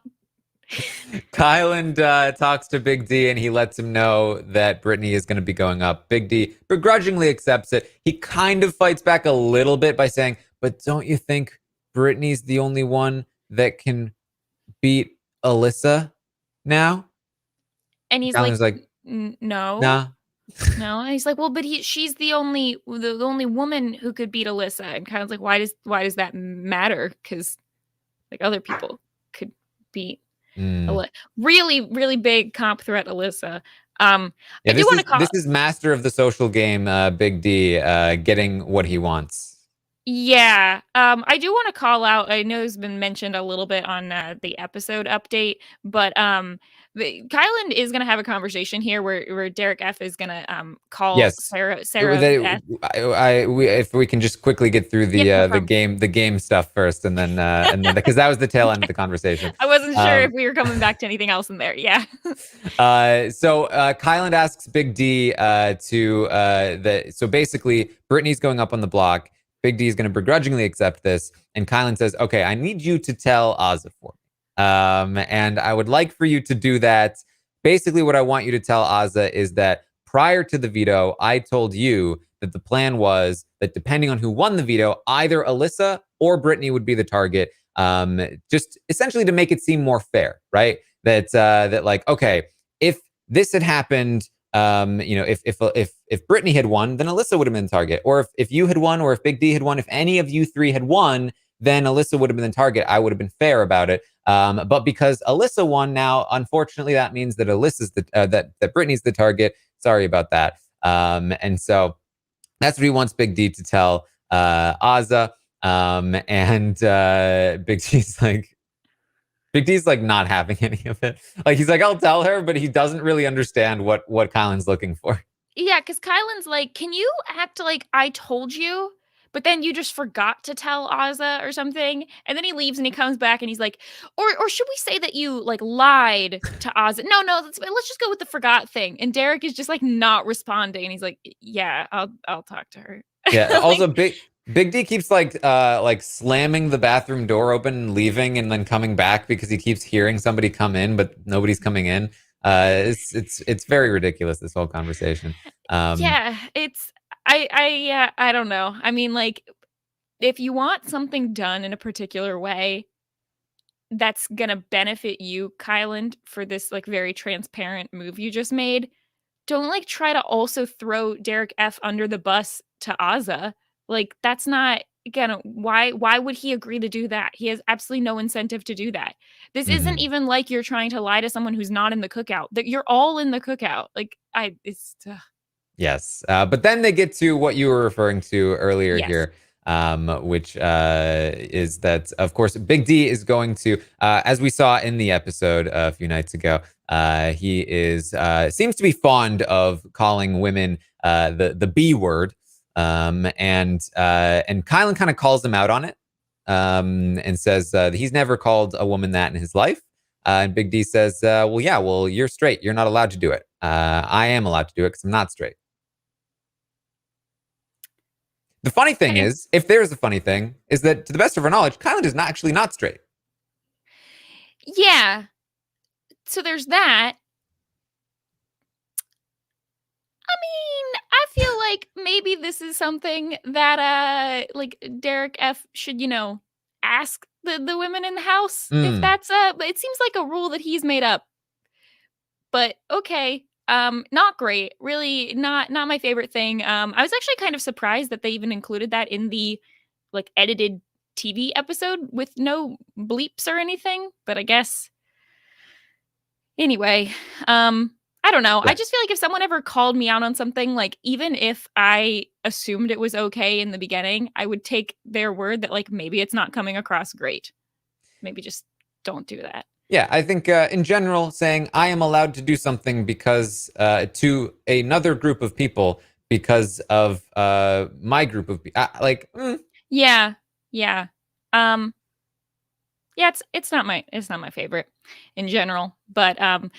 Kyland talks to Big D and he lets him know that Brittany is going to be going up. Big D begrudgingly accepts it. He kind of fights back a little bit by saying, but don't you think Brittany's the only one that can beat Alyssa now? And he's Kyland's like, no. Nah. No, and he's like, well, but she's the only woman who could beat Alyssa, and kind of like, why does that matter? Because like other people could beat Alyssa. Really, really big comp threat, Alyssa. This is master of the social game, Big D, getting what he wants. Yeah, I do want to call out. I know it's been mentioned a little bit on the episode update, but Kyland is going to have a conversation here where Derek F is going to call Sarah. If we can just quickly get through the game stuff first, and then because that was the tail end of the conversation. I wasn't sure if we were coming back to anything else in there. Yeah. So Kyland asks Big D so basically Brittany's going up on the block. Big D is going to begrudgingly accept this. And Kylan says, okay, I need you to tell Azza for me. And I would like for you to do that. Basically, what I want you to tell Azza is that prior to the veto, I told you that the plan was that depending on who won the veto, either Alyssa or Brittany would be the target. Just essentially to make it seem more fair, right? That like, okay, if this had happened, if Brittany had won, then Alyssa would have been the target. Or if you had won, or if Big D had won, if any of you three had won, then Alyssa would have been the target. I would have been fair about it. But because Alyssa won now, unfortunately, that means that that Brittany's the target. Sorry about that. And so that's what he wants Big D to tell Azza. Big D's like not having any of it. Like he's like, I'll tell her, but he doesn't really understand what Kylan's looking for. Yeah, because Kylan's like, can you act like I told you, but then you just forgot to tell Azza or something? And then he leaves and he comes back and he's like, or should we say that you like lied to Azza? No, let's just go with the forgot thing. And Derek is just like not responding, and he's like, yeah, I'll talk to her. Yeah. Also, Big D keeps like slamming the bathroom door open and leaving, and then coming back because he keeps hearing somebody come in, but nobody's coming in. It's very ridiculous, this whole conversation. Yeah, I don't know. I mean, like, if you want something done in a particular way that's gonna benefit you, Kyland, for this like very transparent move you just made, don't like try to also throw Derek F under the bus to Azza. Like, that's not, again, why would he agree to do that? He has absolutely no incentive to do that. This isn't even like you're trying to lie to someone who's not in the cookout. That you're all in the cookout. Like, it's Yes. But then they get to what you were referring to earlier yes. here, which is that, of course, Big D is going to, as we saw in the episode a few nights ago, he is seems to be fond of calling women the B word. And Kylan kind of calls him out on it, and says that he's never called a woman that in his life. And Big D says, well, yeah, well, you're straight. You're not allowed to do it. I am allowed to do it because I'm not straight. The funny thing is, if there's a funny thing, is that to the best of our knowledge, Kyland is not straight. Yeah. So there's that. I mean, I feel like maybe this is something that like Derek F should, ask the women in the house if that's but it seems like a rule that he's made up. But okay. Not great. Really not my favorite thing. I was actually kind of surprised that they even included that in the like edited TV episode with no bleeps or anything, but I guess anyway, I don't know. Yeah. I just feel like if someone ever called me out on something, like even if I assumed it was okay in the beginning, I would take their word that like maybe it's not coming across great. Maybe just don't do that. Yeah, I think in general, saying I am allowed to do something because to another group of people because of my group of people, Yeah. Yeah. Yeah, it's not my favorite in general, but I'm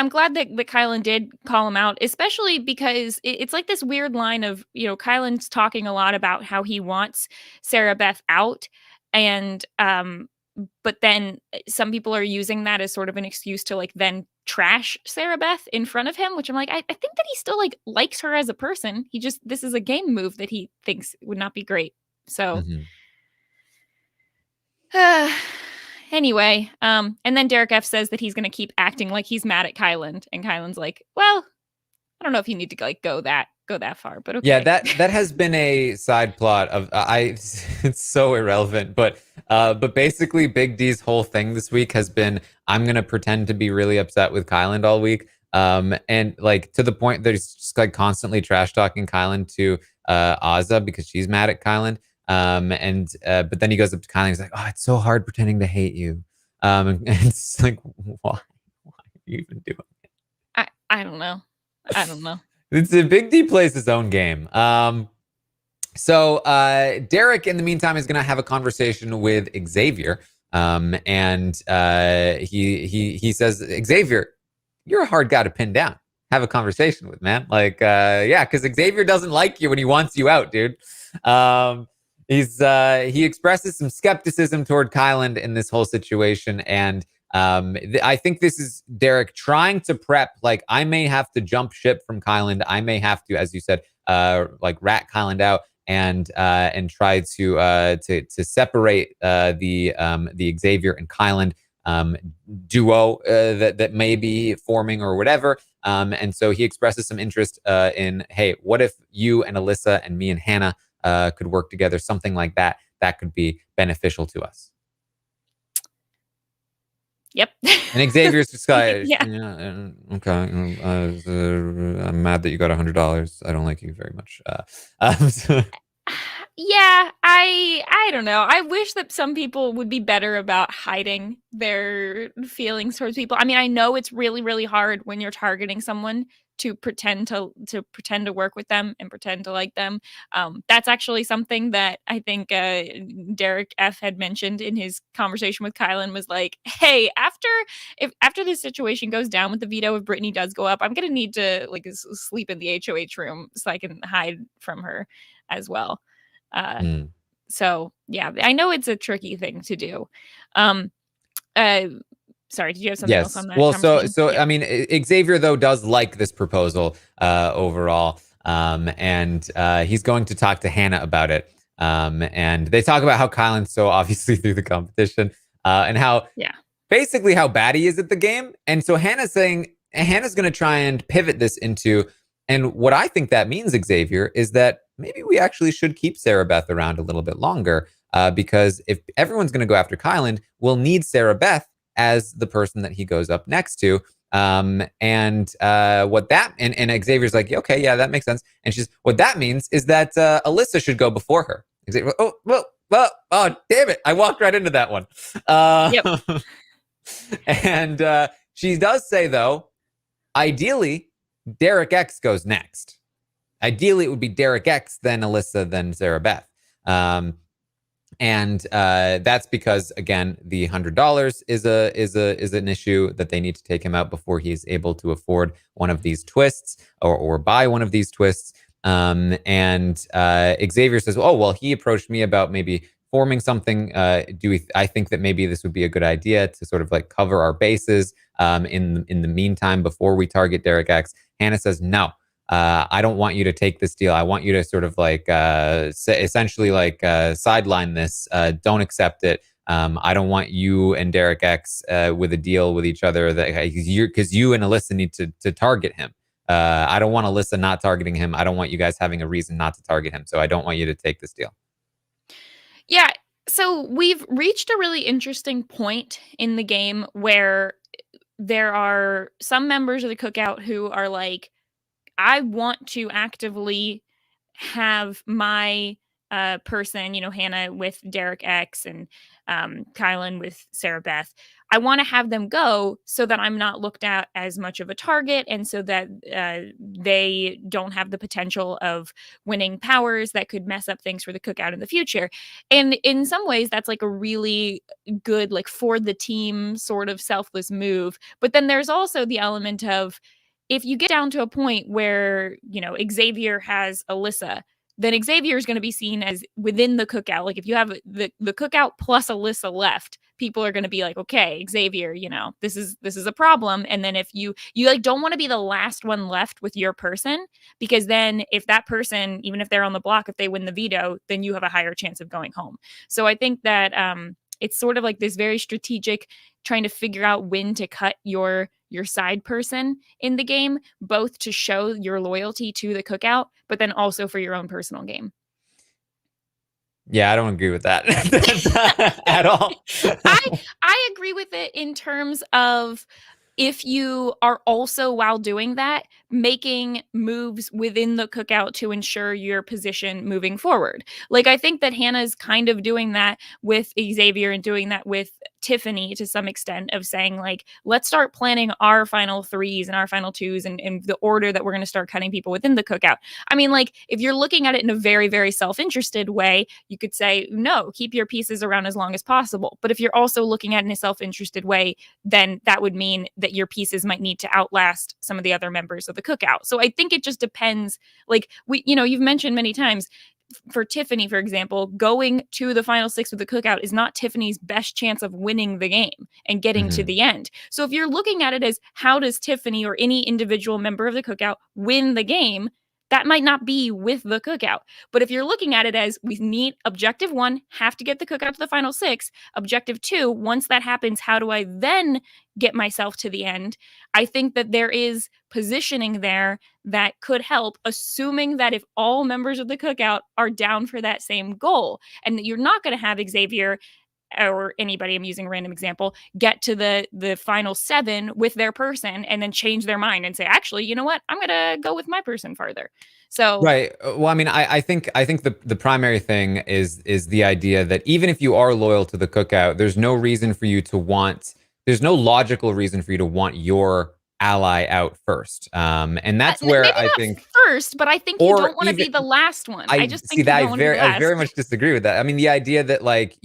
glad that Kylan did call him out, especially because it's like this weird line of, Kylan's talking a lot about how he wants Sarah Beth out, and but then some people are using that as sort of an excuse to like then trash Sarah Beth in front of him, which I'm like, I think that he still like likes her as a person. This is a game move that he thinks would not be great. So anyway, and then Derek F says that he's going to keep acting like he's mad at Kyland, and Kyland's like, well, I don't know if you need to like go that far, but okay. Yeah, that has been a side plot of it's so irrelevant, but basically Big D's whole thing this week has been I'm gonna pretend to be really upset with Kyland all week, and like to the point that he's just like constantly trash talking Kyland to Azza because she's mad at Kyland, but then he goes up to Kyland and he's like, oh, it's so hard pretending to hate you, and it's like why are you even doing it? I don't know. It's a Big D plays his own game. So Derek, in the meantime, is going to have a conversation with Xavier, and he says, Xavier, you're a hard guy to pin down. Have a conversation with, man. Like, yeah, because Xavier doesn't like you when he wants you out, dude. He expresses some skepticism toward Kyland in this whole situation, and I think this is Derek trying to prep, like, I may have to jump ship from Kyland. I may have to, as you said, like rat Kyland out and try to separate the Xavier and Kyland duo that may be forming or whatever. And so he expresses some interest in, hey, what if you and Alyssa and me and Hannah could work together, something like that. That could be beneficial to us. Yep. And Xavier's just like, yeah, okay. I'm mad that you got $100. I don't like you very much. Yeah, I don't know. I wish that some people would be better about hiding their feelings towards people. I mean, I know it's really, really hard when you're targeting someone to pretend to work with them and pretend to like them. That's actually something that I think Derek F had mentioned in his conversation with Kylan, was like, hey, after this situation goes down with the veto, if Brittany does go up, I'm gonna need to like sleep in the HOH room so I can hide from her as well. So yeah, I know it's a tricky thing to do. Sorry, did you have something else on that? Well, so yeah. I mean, Xavier though does like this proposal overall, and he's going to talk to Hannah about it. And they talk about how Kylan's so obviously through the competition, and how basically how bad he is at the game. And so Hannah's going to try and pivot this into, and what I think that means, Xavier, is that maybe we actually should keep Sarah Beth around a little bit longer, because if everyone's going to go after Kyland, we'll need Sarah Beth as the person that he goes up next to. And Xavier's like, okay, yeah, that makes sense. And she's, what that means is that Alyssa should go before her. Xavier, oh, damn it. I walked right into that one. Yep. And she does say, though, ideally, Derek X goes next. Ideally, it would be Derek X, then Alyssa, then Sarah Beth. And that's because, again, the $100 is an issue that they need to take him out before he's able to afford one of these twists or buy one of these twists. And Xavier says, oh, well, he approached me about maybe forming something. I think that maybe this would be a good idea to sort of like cover our bases in the meantime before we target Derek X. Hannah says, no. I don't want you to take this deal. I want you to sort of like essentially like sideline this. Don't accept it. I don't want you and Derek X with a deal with each other because you and Alyssa need to target him. I don't want Alyssa not targeting him. I don't want you guys having a reason not to target him. So I don't want you to take this deal. Yeah. So we've reached a really interesting point in the game where there are some members of the Cookout who are like, I want to actively have my person, Hannah with Derek X and Kylan with Sarah Beth. I want to have them go so that I'm not looked at as much of a target and so that they don't have the potential of winning powers that could mess up things for the Cookout in the future. And in some ways, that's like a really good, like for the team sort of selfless move. But then there's also the element of, if you get down to a point where, Xavier has Alyssa, then Xavier is going to be seen as within the Cookout. Like if you have the Cookout plus Alyssa left, people are going to be like, okay, Xavier, this is a problem. And then if you like don't want to be the last one left with your person, because then if that person, even if they're on the block, if they win the veto, then you have a higher chance of going home. So I think that it's sort of like this very strategic trying to figure out when to cut your side person in the game, both to show your loyalty to the Cookout, but then also for your own personal game. Yeah, I don't agree with that at all. I agree with it in terms of if you are also, while doing that, making moves within the Cookout to ensure your position moving forward. Like, I think that Hannah's kind of doing that with Xavier and doing that with Tiffany to some extent, of saying, like, let's start planning our final threes and our final twos and the order that we're going to start cutting people within the Cookout. I mean, like, if you're looking at it in a very, very self-interested way, you could say, no, keep your pieces around as long as possible. But if you're also looking at it in a self-interested way, then that would mean that your pieces might need to outlast some of the other members of the Cookout. So I think it just depends. Like, you've mentioned many times, for Tiffany, for example, going to the final six with the Cookout is not Tiffany's best chance of winning the game and getting to the end. So if you're looking at it as how does Tiffany or any individual member of the Cookout win the game, that might not be with the Cookout. But if you're looking at it as, we need objective 1, have to get the Cookout to the final 6. Objective 2, once that happens, how do I then get myself to the end? I think that there is positioning there that could help, assuming that if all members of the Cookout are down for that same goal, and that you're not going to have Xavier or anybody, I'm using a random example, get to the final 7 with their person and then change their mind and say, actually, you know what? I'm going to go with my person farther. So right. Well, I mean, I think the primary thing is the idea that even if you are loyal to the Cookout, there's no logical reason for you to want your ally out first. And that's where maybe I not think first, but I think you don't want to be the last one. I just think I very much disagree with that. I mean, the idea that like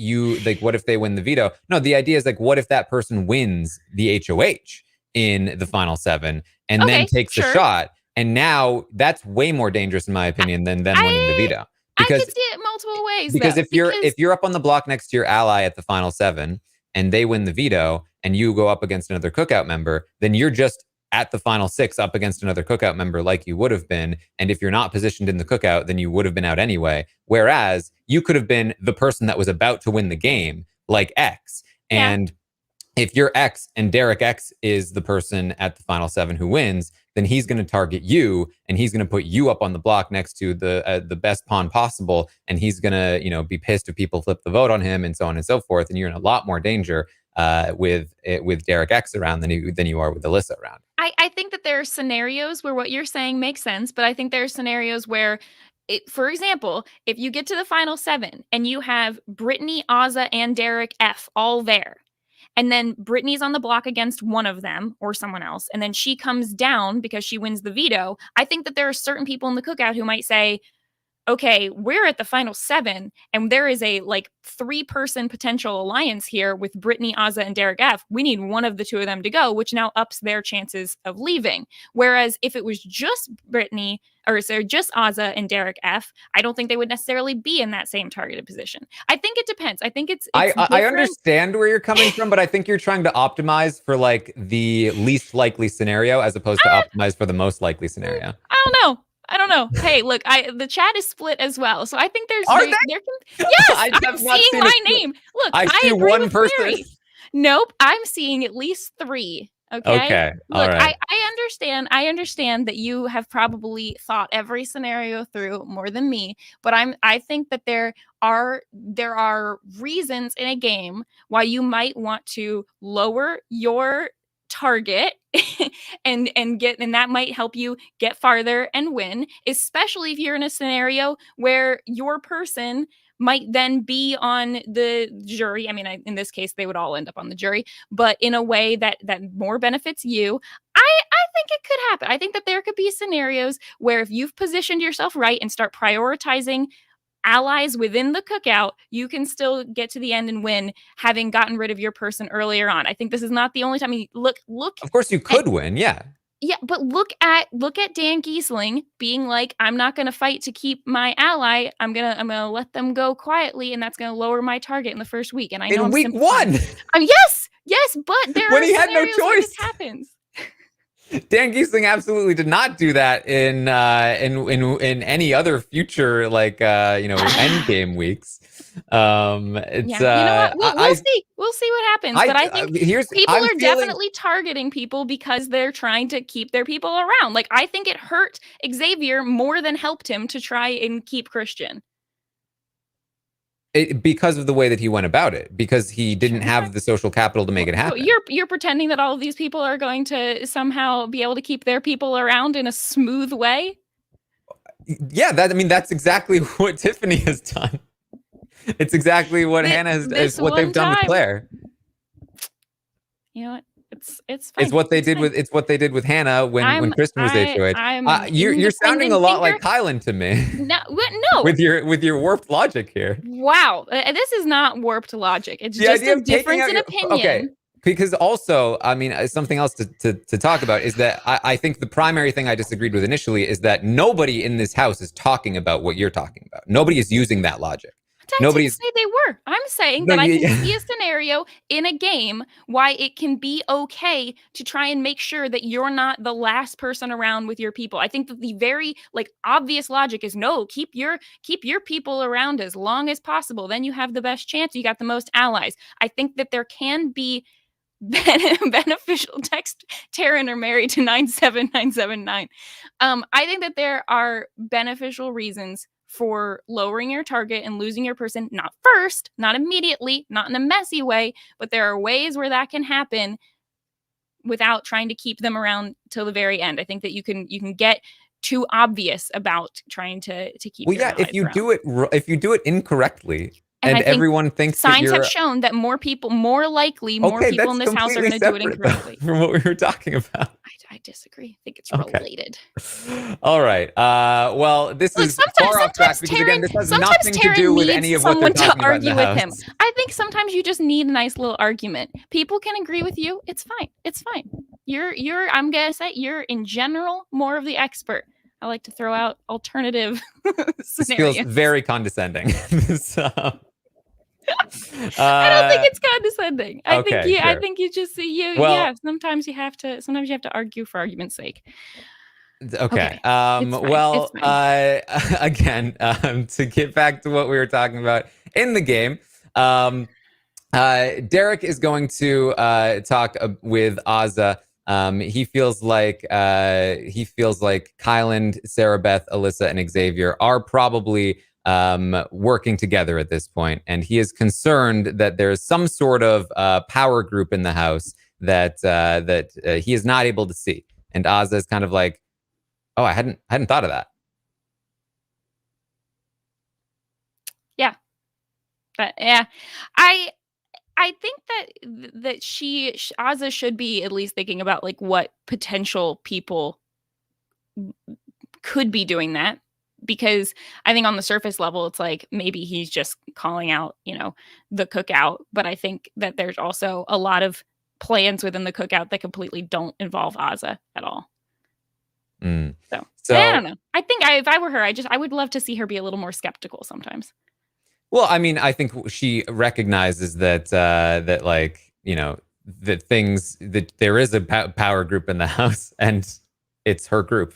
what if they win the veto? No, the idea is like, what if that person wins the HOH in the final 7 and then takes a shot? And now that's way more dangerous, in my opinion, than winning the veto. Because I could see it multiple ways. Because if you're up on the block next to your ally at the final 7 and they win the veto and you go up against another Cookout member, then you're just at the final 6 up against another Cookout member like you would have been. And if you're not positioned in the Cookout, then you would have been out anyway. Whereas you could have been the person that was about to win the game, like X. And if you're X and Derek X is the person at the final 7 who wins, then he's going to target you, and he's going to put you up on the block next to the best pawn possible, and he's going to be pissed if people flip the vote on him, and so on and so forth. And you're in a lot more danger with Derek X around than you are with Alyssa around. I think that there are scenarios where what you're saying makes sense, but I think there are scenarios where, for example, if you get to the final 7 and you have Brittany, Azah, and Derek F all there, and then Brittany's on the block against one of them or someone else, and then she comes down because she wins the veto, I think that there are certain people in the cookout who might say, okay, we're at the final 7, and there is a 3-person potential alliance here with Brittany, Azah, and Derek F. We need one of the 2 of them to go, which now ups their chances of leaving. Whereas if it was just Brittany, or just Azah and Derek F, I don't think they would necessarily be in that same targeted position. I think it depends. I think it's I understand where you're coming from, but I think you're trying to optimize for the least likely scenario as opposed to optimize for the most likely scenario. I don't know. Hey, look, the chat is split as well, so I think there's yes, I'm seeing my name. Look, I see agree one with person. Mary. Nope, I'm seeing at least 3. Okay. Look, right. I understand that you have probably thought every scenario through more than me, but I think that there are reasons in a game why you might want to lower your target and that might help you get farther and win, especially if you're in a scenario where your person might then be on the jury. I mean, in this case, they would all end up on the jury, but in a way that more benefits you. I think it could happen. I think that there could be scenarios where if you've positioned yourself right and start prioritizing allies within the cookout, you can still get to the end and win, having gotten rid of your person earlier on. I think this is not the only time. I mean, look. Of course, you could win, yeah. Yeah, but look at Dan Giesling being like, I'm not going to fight to keep my ally. I'm gonna let them go quietly, and that's going to lower my target in the first week. And I know in week 1. Yes, but there when are he had no choice. Where this happens. Dan Giesling absolutely did not do that in any other future end game weeks. It's you know what? We'll see what happens. But I think people are definitely targeting people because they're trying to keep their people around. Like, I think it hurt Xavier more than helped him to try and keep Christian. Because of the way that he went about it, because he didn't have the social capital to make it happen. You're pretending that all of these people are going to somehow be able to keep their people around in a smooth way? Yeah, that's exactly what Tiffany has done. It's exactly what Hannah has what they've done with Claire. You know what? It's fine. It's what they did with Hannah when Kristen was HOH. You're sounding a lot like Kyland to me. No. with your warped logic here. Wow, this is not warped logic. It's just a difference in opinion. Okay. Because also, I mean, something else to talk about is that I think the primary thing I disagreed with initially is that nobody in this house is talking about what you're talking about. Nobody is using that logic. I didn't say they were. I'm saying that I can see a scenario in a game why it can be okay to try and make sure that you're not the last person around with your people. I think that the very obvious logic is no, keep your people around as long as possible. Then you have the best chance. You got the most allies. I think that there can be beneficial. Text Taran or Mary to 97979. I think that there are beneficial reasons for lowering your target and losing your person, not first, not immediately, not in a messy way, but there are ways where that can happen without trying to keep them around till the very end. I think that you can get too obvious about trying to keep. Well, yeah, if you do it incorrectly. And everyone thinks signs have shown that more people in this house are going to do it incorrectly. From what we were talking about. I disagree. I think it's related. All right. Well, this is far off track because again, this has nothing to do with any of what they're talking about in the house. Him. I think sometimes you just need a nice little argument. People can agree with you. It's fine. It's fine. I'm gonna say you're in general more of the expert. I like to throw out alternative scenarios. This feels very condescending. I don't think it's condescending. I think you just sometimes you have to argue for argument's sake. Okay. Again, to get back to what we were talking about in the game, Derek is going to talk with Azah He feels like Kyland, Sarah Beth, Alyssa, and Xavier are probably working together at this point, and he is concerned that there is some sort of power group in the house that he is not able to see. And Ozza is kind of like, oh, I hadn't thought of that. Yeah. But yeah, I think that Ozza should be at least thinking about like what potential people could be doing that, because I think on the surface level it's like maybe he's just calling out, the Cookout, but I think that there's also a lot of plans within the Cookout that completely don't involve at all. So I don't know. I think if I were her, I would love to see her be a little more skeptical sometimes. Well, I mean, I think she recognizes that that there is a power group in the house, and it's her group.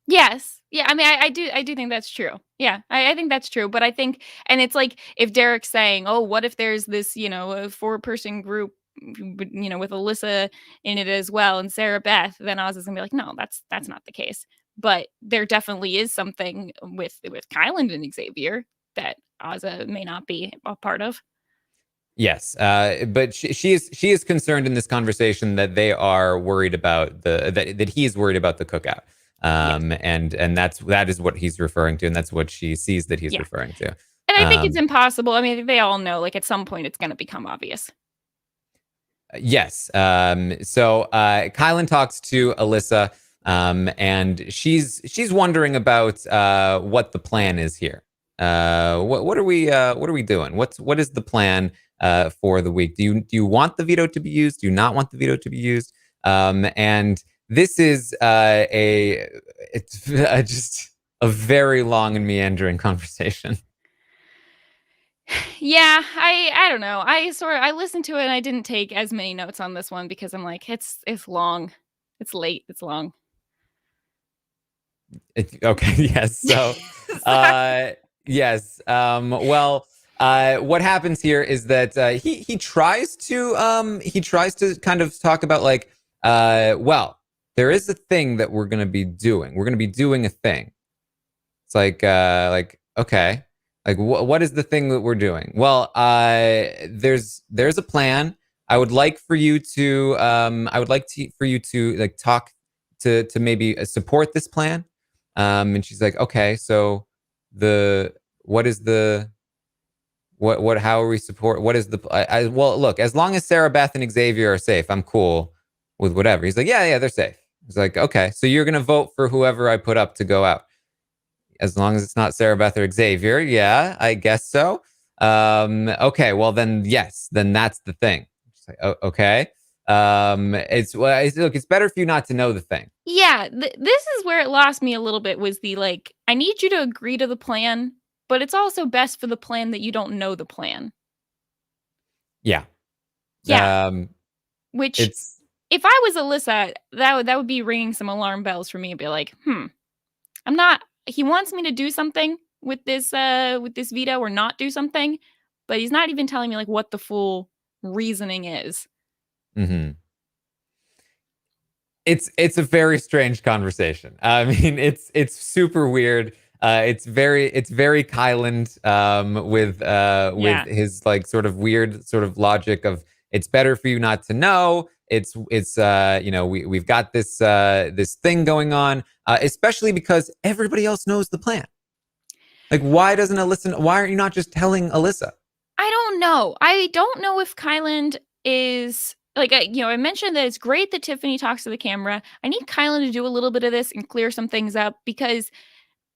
Yes. Yeah, I mean, I do think that's true. Yeah, I think that's true, but I think, and it's like if Derek's saying, "Oh, what if there's this, a 4-person group, with Alyssa in it as well and Sarah Beth," then Oz is gonna be like, "No, that's not the case." But there definitely is something with Kyland and Xavier that Ozza may not be a part of. Yes, but she is concerned in this conversation that they are worried about that he's worried about the Cookout. Yes. And that is what he's referring to, and that's what she sees that he's Yeah. referring to. And I think it's impossible. I mean, they all know, like, at some point it's gonna become obvious. Yes. So Kylan talks to Alyssa, and she's wondering about what the plan is here. What are we doing? What is the plan for the week? Do you want the veto to be used? Do you not want the veto to be used? And this is it's just a very long and meandering conversation. Yeah, I don't know. I listened to it and I didn't take as many notes on this one because I'm like, it's long. It's late. It's long. Okay, yes. So, yes. Well, what happens here is that he tries to kind of talk about like, well, there is a thing that we're gonna be doing. We're gonna be doing a thing. It's like okay, like what is the thing that we're doing? Well, there's a plan. I would like for you to like talk to maybe support this plan. And she's like, okay, so what is the how are we support? What is the well, look, as long as Sarah Beth and Xavier are safe, I'm cool with whatever. He's like, yeah, they're safe. He's like, okay, so you're gonna vote for whoever I put up to go out, as long as it's not Sarah Beth or Xavier. Yeah, I guess so. Okay, well then, yes, then that's the thing. She's like, oh, okay. Look, it's better for you not to know the thing. Yeah, this is where it lost me a little bit, was the like, I need you to agree to the plan, but it's also best for the plan that you don't know the plan. Yeah. Yeah. Which, It's if I was Alyssa, that would be ringing some alarm bells for me and be like, I'm not, he wants me to do something with this veto or not do something, but he's not even telling me like what the full reasoning is. mm-hmm. It's a very strange conversation. I mean, it's super weird. It's very Kyland with his like sort of weird sort of logic of it's better for you not to know. It's we've got this this thing going on, especially because everybody else knows the plan. Like, why doesn't Alyssa? Why aren't you not just telling Alyssa? I don't know. I don't know if Kyland is like, I mentioned that it's great that Tiffany talks to the camera. I need Kyland to do a little bit of this and clear some things up, because,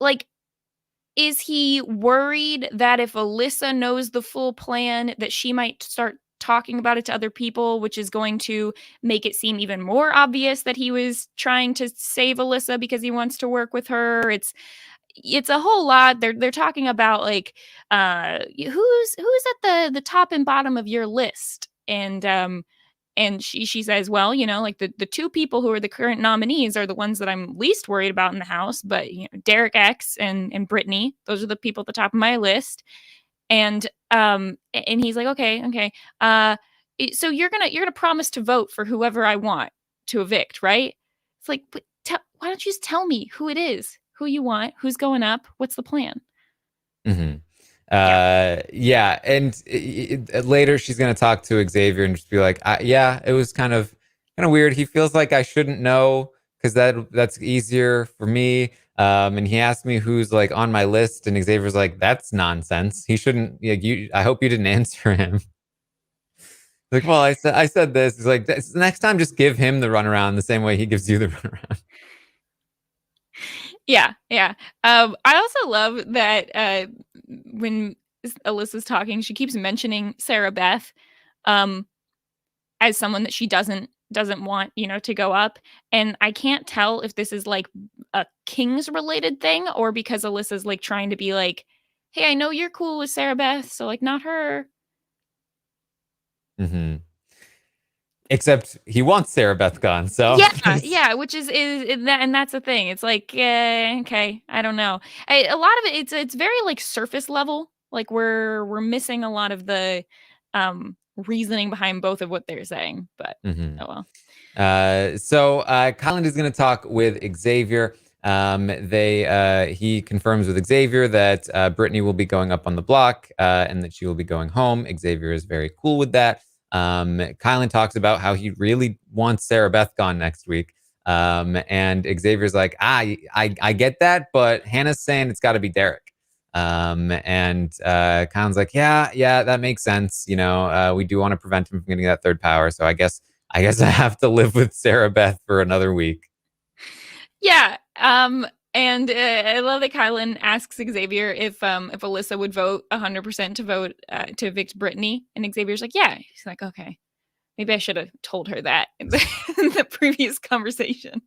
like, is he worried that if Alyssa knows the full plan, that she might start talking about it to other people, which is going to make it seem even more obvious that he was trying to save Alyssa because he wants to work with her? It's a whole lot. They're talking about like who's at the top and bottom of your list, and she says, well, like the two people who are the current nominees are the ones that I'm least worried about in the house, but Derek X and Brittany, those are the people at the top of my list. And he's like, okay, so you're gonna promise to vote for whoever I want to evict, right? It's like, but why don't you just tell me who it is, who you want, who's going up, what's the plan? Mm-hmm. Yeah. Yeah, and later she's gonna talk to Xavier and just be like, "Yeah, it was kind of weird. He feels like I shouldn't know because that's easier for me." And he asked me who's like on my list, and Xavier's like, "That's nonsense. He shouldn't. Like, you. I hope you didn't answer him." Like, well, I said this. He's like, next time, just give him the runaround the same way he gives you the runaround. Yeah, yeah. I also love that when Alyssa's talking, she keeps mentioning Sarah Beth um, as someone that she doesn't want, to go up. And I can't tell if this is like a Kings related thing or because Alyssa's like trying to be like, hey, I know you're cool with Sarah Beth, so like not her. Hmm. Except he wants Sarah Beth gone, so Yeah, yeah, which is that, and that's the thing. It's like, okay, I don't know. A lot of it, it's very like surface level. Like we're missing a lot of the reasoning behind both of what they're saying. But hmm. oh well. Kyland is going to talk with Xavier. He confirms with Xavier that Brittany will be going up on the block and that she will be going home. Xavier is very cool with that. Kylan talks about how he really wants Sarah Beth gone next week. And Xavier's like, I get that, but Hannah's saying it's got to be Derek. And Kylan's like, yeah, that makes sense. We do want to prevent him from getting that third power. So I guess I have to live with Sarah Beth for another week. Yeah. And I love that Kylan asks Xavier if Alyssa would vote 100% to vote to evict Brittany, and Xavier's like, yeah. He's like, okay, maybe I should have told her that in the previous conversation.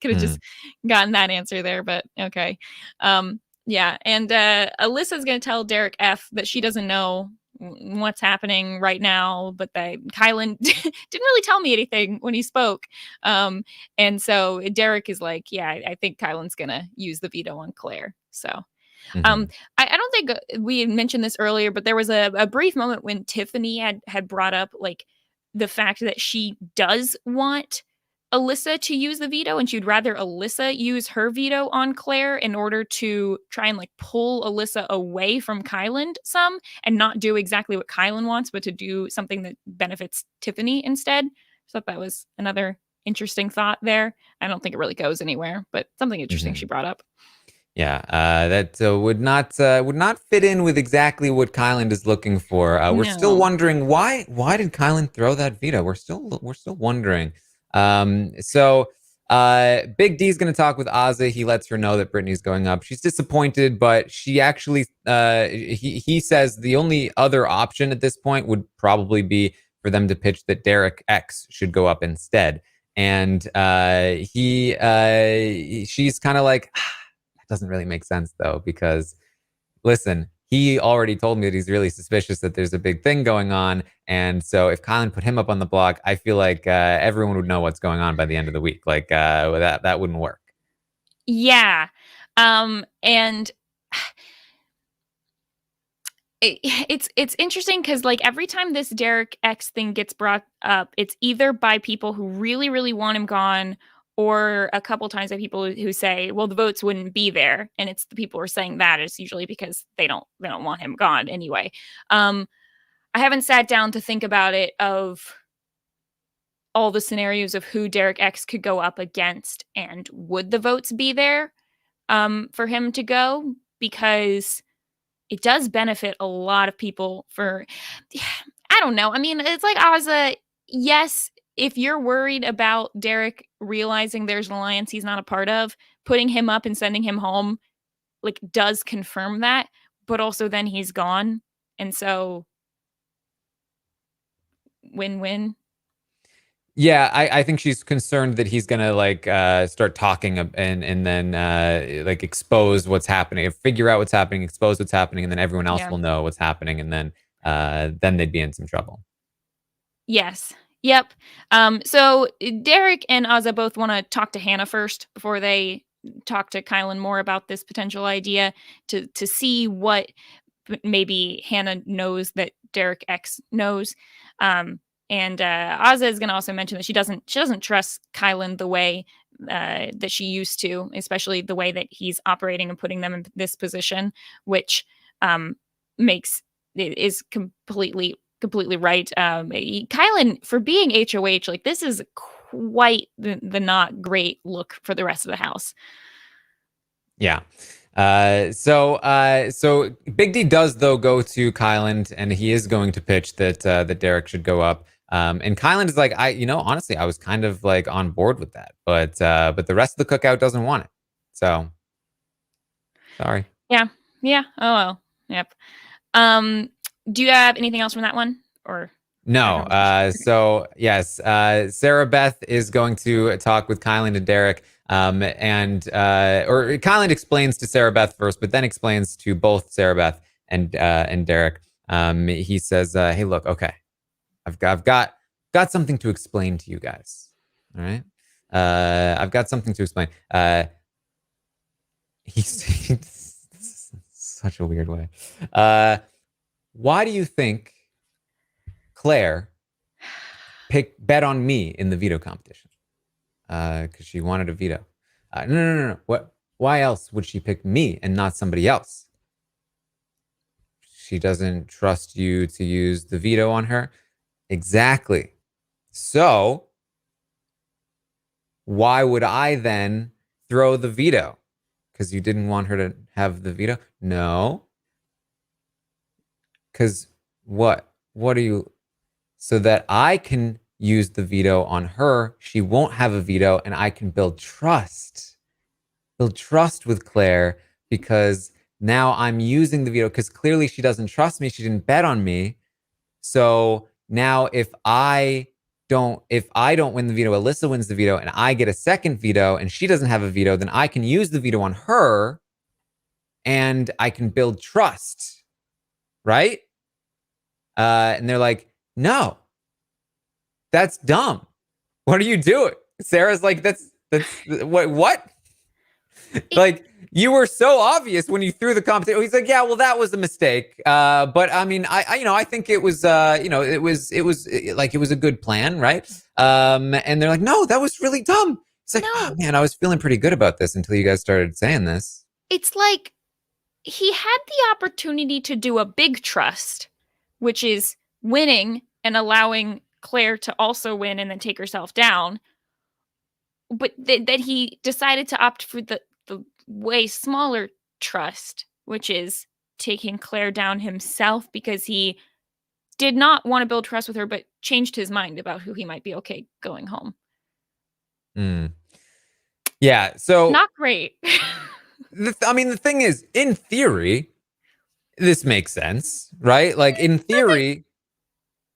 Could have Hmm. just gotten that answer there, but okay. Yeah, and Alyssa's gonna tell Derek F that she doesn't know what's happening right now, but that Kylan didn't really tell me anything when he spoke. And so Derek is like, yeah, I think Kylan's gonna use the veto on Claire. So Hmm. I don't think we had mentioned this earlier, but there was a brief moment when Tiffany had brought up like the fact that she does want Alyssa to use the veto and she'd rather Alyssa use her veto on Claire in order to try and like pull Alyssa away from Kyland some and not do exactly what Kyland wants, but to do something that benefits Tiffany instead. So that was another interesting thought there. I don't think it really goes anywhere, but something interesting she Hmm. brought up. Yeah, that would not fit in with exactly what Kylan is looking for. We're still No. wondering why did Kylan throw that veto? We're still wondering. Big D's going to talk with Ozzy. He lets her know that Brittany's going up. She's disappointed, but she actually he says the only other option at this point would probably be for them to pitch that Derek X should go up instead. And she's kind of like, that doesn't really make sense though, because listen, he already told me that he's really suspicious that there's a big thing going on. And so if Kylan put him up on the block, I feel like everyone would know what's going on by the end of the week. Like that wouldn't work. Yeah. And it's interesting because like every time this Derek X thing gets brought up, it's either by people who really, really want him gone, or a couple times by people who say, well, the votes wouldn't be there. And it's the people who are saying that it's usually because they don't want him gone anyway. I haven't sat down to think about it of all the scenarios of who Derek X could go up against and would the votes be there for him to go, because it does benefit a lot of people for I don't know. I mean, it's like I was yes, if you're worried about Derek realizing there's an alliance he's not a part of, putting him up and sending him home like does confirm that, but also then he's gone. And so win-win. Yeah, I think she's concerned that he's gonna like start talking and then like expose what's happening, figure out what's happening, expose what's happening, and then everyone else Yeah. will know what's happening, and then they'd be in some trouble. Yes. Yep. So Derek and Azza both want to talk to Hannah first before they talk to Kylan more about this potential idea to see what maybe Hannah knows that Derek X knows. And Azza is going to also mention that she doesn't trust Kyland the way that she used to, especially the way that he's operating and putting them in this position, which is completely right. Kyland, for being HOH, like, this is quite the not great look for the rest of the house. Yeah. So Big D does, though, go to Kyland, and he is going to pitch that Derek should go up. And Kyland is like, honestly, I was kind of like on board with that, but the rest of the cookout doesn't want it. So sorry. Yeah. Oh well. Yep. Do you have anything else from that one, or no? So yes, Sarah Beth is going to talk with Kyland and Derek. Or Kyland explains to Sarah Beth first, but then explains to both Sarah Beth and Derek. He says, "Hey, look, okay, I've got something to explain to you guys. All right, I've got something to explain." He's such a weird way. Why do you think Claire bet on me in the veto competition? Because she wanted a veto. No. Why else would she pick me and not somebody else? She doesn't trust you to use the veto on her. Exactly. So why would I then throw the veto? Because you didn't want her to have the veto? No. Because what? What are you? So that I can use the veto on her, she won't have a veto, and I can build trust with Claire, because now I'm using the veto, because clearly she doesn't trust me. She didn't bet on me. So now if I don't win the veto, Alyssa wins the veto, and I get a second veto, and she doesn't have a veto, then I can use the veto on her, and I can build trust, right? And they're like, no, that's dumb. What are you doing? Sarah's like, that's what? Like, you were so obvious when you threw the competition. He's like, yeah, well, that was a mistake. But I mean, I think it was, it was a good plan, right? And they're like, no, that was really dumb. It's like, oh man, I was feeling pretty good about this until you guys started saying this. It's like he had the opportunity to do a big trust, which is winning and allowing Claire to also win and then take herself down. But that he decided to opt for the way smaller trust, which is taking Claire down himself, because he did not want to build trust with her, but changed his mind about who he might be okay going home. Yeah, so not great. The thing is, in theory, this makes sense, right? Like, in theory,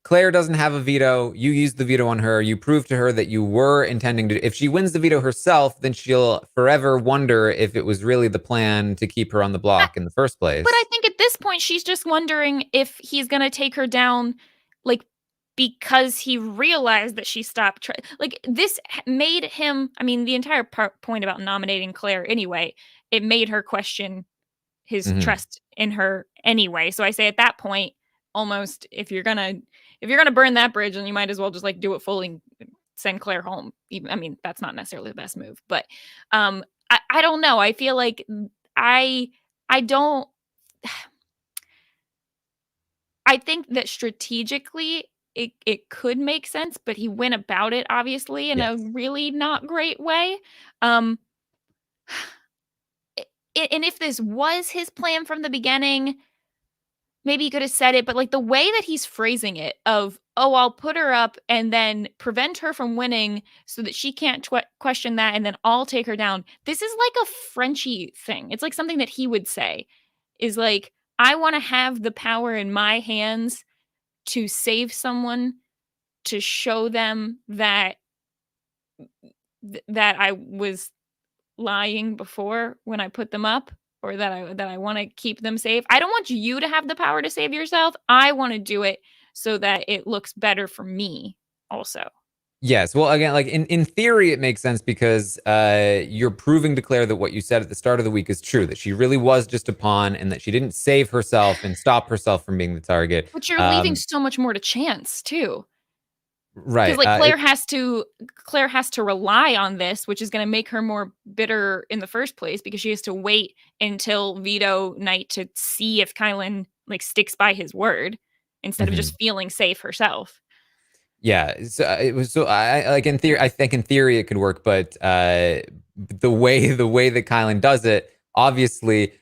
Claire doesn't have a veto. You used the veto on her. You proved to her that you were intending to. If she wins the veto herself, then she'll forever wonder if it was really the plan to keep her on the block in the first place. But I think at this point, she's just wondering if he's going to take her down, like, because he realized that she stopped. Like, this made him, I mean, the entire point about nominating Claire anyway, it made her question his trust in her anyway. So I say at that point, almost, if you're gonna burn that bridge, then you might as well just like do it fully and send Claire home. Even, I mean, that's not necessarily the best move, but I don't know. I feel like I don't. I think that strategically it could make sense, but he went about it obviously in a really not great way. And if this was his plan from the beginning, maybe he could have said it, but like the way that he's phrasing it of, oh, I'll put her up and then prevent her from winning so that she can't question that, and then I'll take her down. This is like a Frenchie thing. It's like something that he would say is like, I want to have the power in my hands to save someone, to show them that I was lying before when I put them up, or that I want to keep them safe. I don't want you to have the power to save yourself. I want to do it so that it looks better for me also. Yes. Well, again, like in theory, it makes sense because you're proving to Claire that what you said at the start of the week is true, that she really was just a pawn and that she didn't save herself and stop herself from being the target. But you're leaving so much more to chance too. Right. Because like Claire has to rely on this, which is going to make her more bitter in the first place because she has to wait until veto night to see if Kylan like sticks by his word instead of Mhm. just feeling safe herself. Yeah. So it was so I like in theory. I think in theory it could work, but the way that Kylan does it, obviously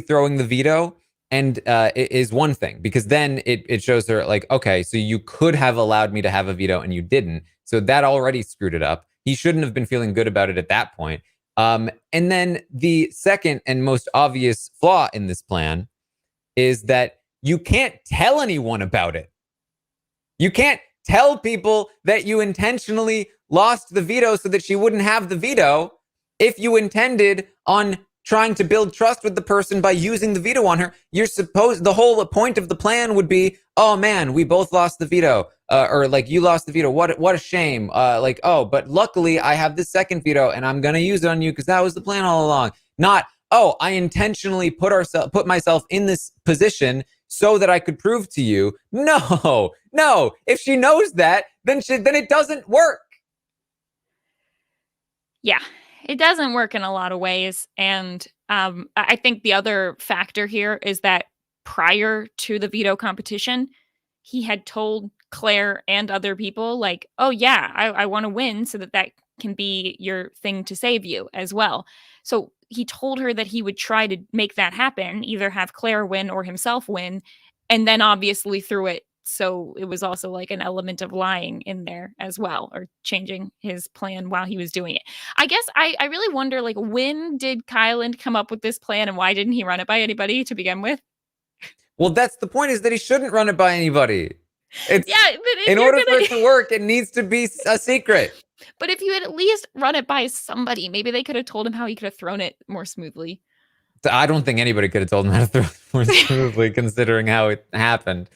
throwing the veto and is one thing because then it shows her like, okay, so you could have allowed me to have a veto and you didn't, so that already screwed it up. He shouldn't have been feeling good about it at that point. And then the second and most obvious flaw in this plan is that you can't tell anyone about it. You can't tell people that you intentionally lost the veto so that she wouldn't have the veto if you intended on trying to build trust with the person by using the veto on her. The whole point of the plan would be, oh man, we both lost the veto. Or like you lost the veto. What a shame. Like, oh, but luckily I have this second veto and I'm gonna use it on you because that was the plan all along. Not, oh, I intentionally put myself in this position so that I could prove to you. No, no. If she knows that, then it doesn't work. Yeah, it doesn't work in a lot of ways. And I think the other factor here is that prior to the veto competition, he had told Claire and other people, like, oh, yeah, I want to win so that can be your thing to save you as well. So he told her that he would try to make that happen, either have Claire win or himself win, and then obviously threw it. So it was also like an element of lying in there as well, or changing his plan while he was doing it. I guess I really wonder, like, when did Kyland come up with this plan and why didn't he run it by anybody to begin with? Well, that's the point, is that he shouldn't run it by anybody. Yeah, It's but if in you're order for gonna it to work, it needs to be a secret. but if you had at least run it by somebody, maybe they could have told him how he could have thrown it more smoothly. I don't think anybody could have told him how to throw it more smoothly, considering how it happened.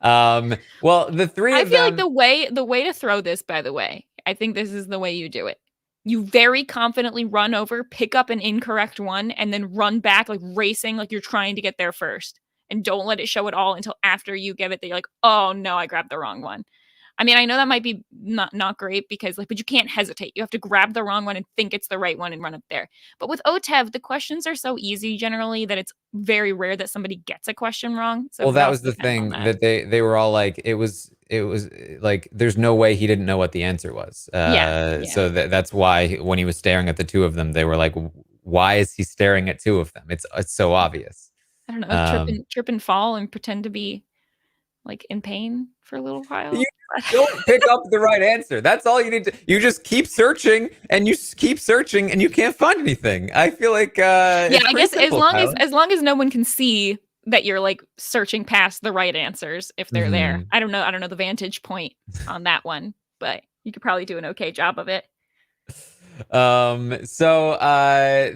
Well, the three I of feel like them. the way to throw this, by the way, I think this is the way you do it. You very confidently run over, pick up an incorrect one, and then run back like racing, like you're trying to get there first. And don't let it show at all until after you give it that you're like, oh no, I grabbed the wrong one. I mean, I know that might be not great because like, but you can't hesitate. You have to grab the wrong one and think it's the right one and run up there. But with Otev, the questions are so easy generally that it's very rare that somebody gets a question wrong. So Well, it that also was the depends on thing that. that they were all like, it was like there's no way he didn't know what the answer was. Yeah, yeah. So that's why when he was staring at the two of them, they were like, why is he staring at two of them? It's so obvious. I don't know, Um, trip and fall and pretend to be like in pain for a little you while. don't pick up the right answer. That's all you need to. You just keep searching and keep searching and you can't find anything. I feel like Yeah, it's I pretty guess simple, Kyla. as long as no one can see that you're like searching past the right answers if they're there. Hmm. I don't know the vantage point on that one, but you could probably do an okay job of it. So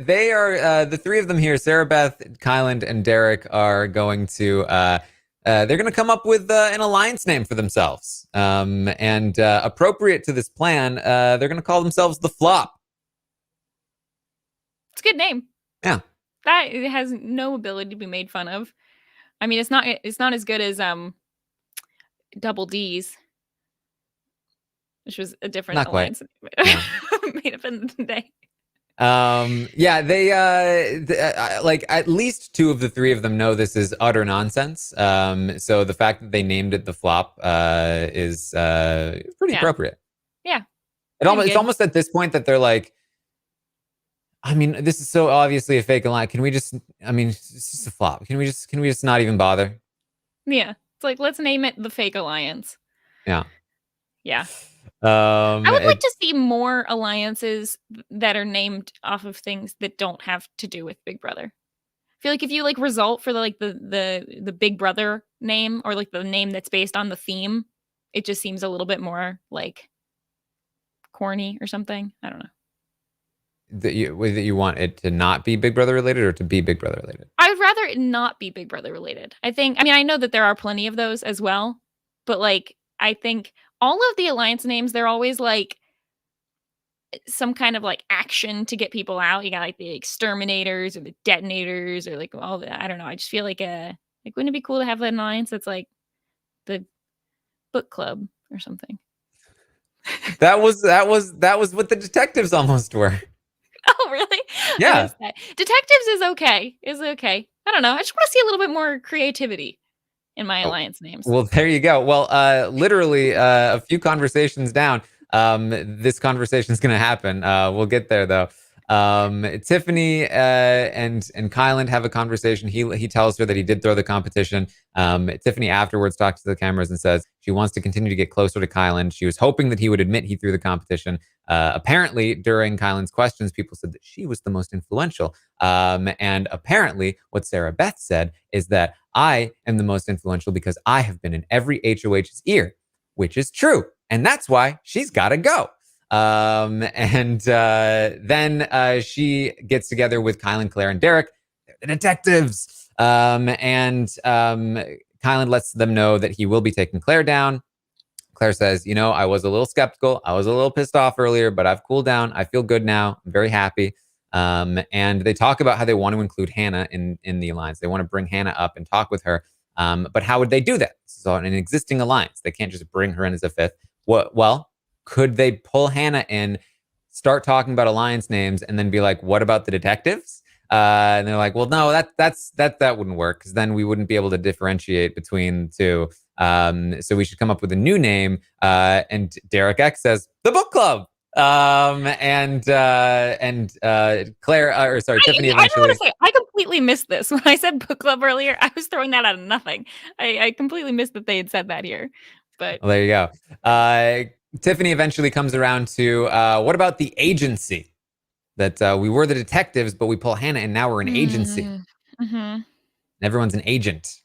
they are the three of them here, Sarah Beth, Kyland, and Derek are going to they're going to come up with an alliance name for themselves. And appropriate to this plan, they're going to call themselves the Flop. It's a good name. Yeah. That it has no ability to be made fun of. I mean, it's not as good as Double D's, which was a different Not quite. alliance No. made up in the day. Yeah, they like at least two of the three of them know this is utter nonsense. So the fact that they named it the Flop is pretty Yeah. appropriate. Yeah. It's almost at this point that they're like, I mean, this is so obviously a fake line. Can we just? I mean, it's just a flop. Can we just not even bother? Yeah. It's like, let's name it the Fake Alliance. Yeah. Yeah. I would like It, to see more alliances that are named off of things that don't have to do with Big Brother. I feel like if you like result for the Big Brother name or like the name that's based on the theme, it just seems a little bit more like corny or something. I don't know. that you want it to not be Big Brother related or to be Big Brother related? I would rather it not be Big Brother related. I mean, I know that there are plenty of those as well, but like, I think all of the alliance names, they're always like some kind of like action to get people out. You got like the exterminators or the detonators or like all the, I don't know. I just feel like wouldn't it be cool to have an alliance that's like the book club or something. That was what the detectives almost were. Oh, really? I Yeah. missed that. Detectives is okay. Is okay. I don't know. I just want to see a little bit more creativity in my Oh, alliance names. well, there you go. Well, literally a few conversations down, this conversation is going to happen. We'll get there though. Tiffany and Kyland have a conversation. He tells her that he did throw the competition. Tiffany afterwards talks to the cameras and says she wants to continue to get closer to Kyland. She was hoping that he would admit he threw the competition. Apparently, during Kyland's questions, people said that she was the most influential. And apparently, what Sarah Beth said is that I am the most influential because I have been in every HOH's ear, which is true. And that's why she's got to go. And then she gets together with Kyland, Claire, and Derek. They're the detectives. And Kyland lets them know that he will be taking Claire down. Claire says, I was a little skeptical. I was a little pissed off earlier, but I've cooled down. I feel good now. I'm very happy. And they talk about how they want to include Hannah in the alliance. They want to bring Hannah up and talk with her. But how would they do that? So in an existing alliance, they can't just bring her in as a fifth. Well, could they pull Hannah in, start talking about alliance names, and then be like, what about the detectives? And they're like, well, no, that wouldn't work, because then we wouldn't be able to differentiate between the two. So we should come up with a new name. And Derek X says, the book club. And Claire, or sorry, Tiffany I don't want eventually. to say, I completely missed this. When I said book club earlier, I was throwing that out of nothing. I completely missed that they had said that here. But Well, there you go. Tiffany eventually comes around to what about the agency? That we were the detectives, but we pull Hannah, and now we're an agency. Mm-hmm. Everyone's an agent.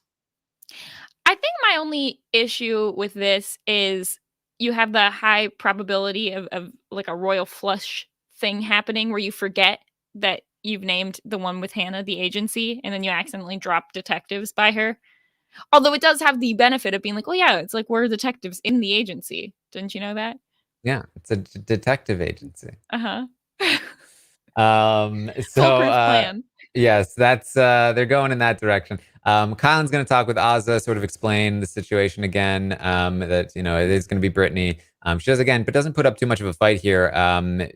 I think my only issue with this is you have the high probability of like a royal flush thing happening where you forget that you've named the one with Hannah the agency, and then you accidentally drop detectives by her. Although it does have the benefit of being like, oh yeah, it's like we're detectives in the agency. Didn't you know that? Yeah, it's a detective agency. Uh-huh. So Foolproof plan. yes, that's they're going in that direction. Kylan's going to talk with Ozza, sort of explain the situation again. That it is going to be Brittany. She does again, but doesn't put up too much of a fight here.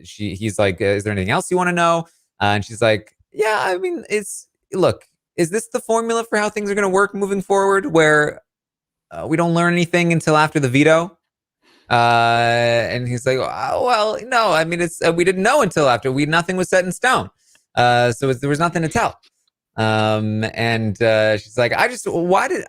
He's like, is there anything else you want to know? And she's like, yeah, I mean, look, is this the formula for how things are going to work moving forward, where we don't learn anything until after the veto? And he's like, oh, well, no, I mean, it's we didn't know until after nothing was set in stone. So there was nothing to tell. And she's like, why did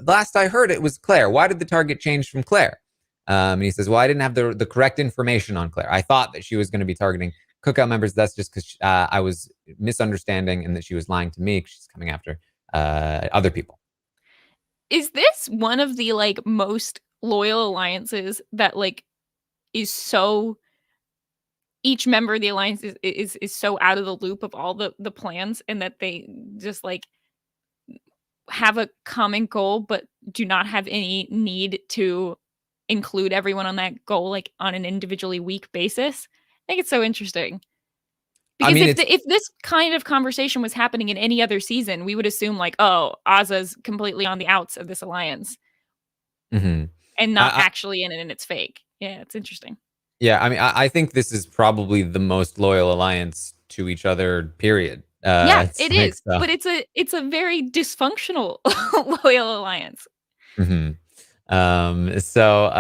last I heard it was Claire. Why did the target change from Claire? And he says, well, I didn't have the correct information on Claire. I thought that she was going to be targeting Cookout members. That's just because I was misunderstanding, and that she was lying to me because she's coming after other people. Is this one of the like most loyal alliances that like is so each member of the alliance is so out of the loop of all the plans, and that they just like have a common goal but do not have any need to include everyone on that goal like on an individually weak basis? I think it's so interesting. I Because mean, if this kind of conversation was happening in any other season, we would assume like, oh, Ozza's completely on the outs of this alliance mhm. and not I, actually in it, and it's fake. Yeah, it's interesting. Yeah, I mean, I think this is probably the most loyal alliance to each other, period. Yeah, It's it like is, so. but it's a very dysfunctional loyal alliance. Mhm. So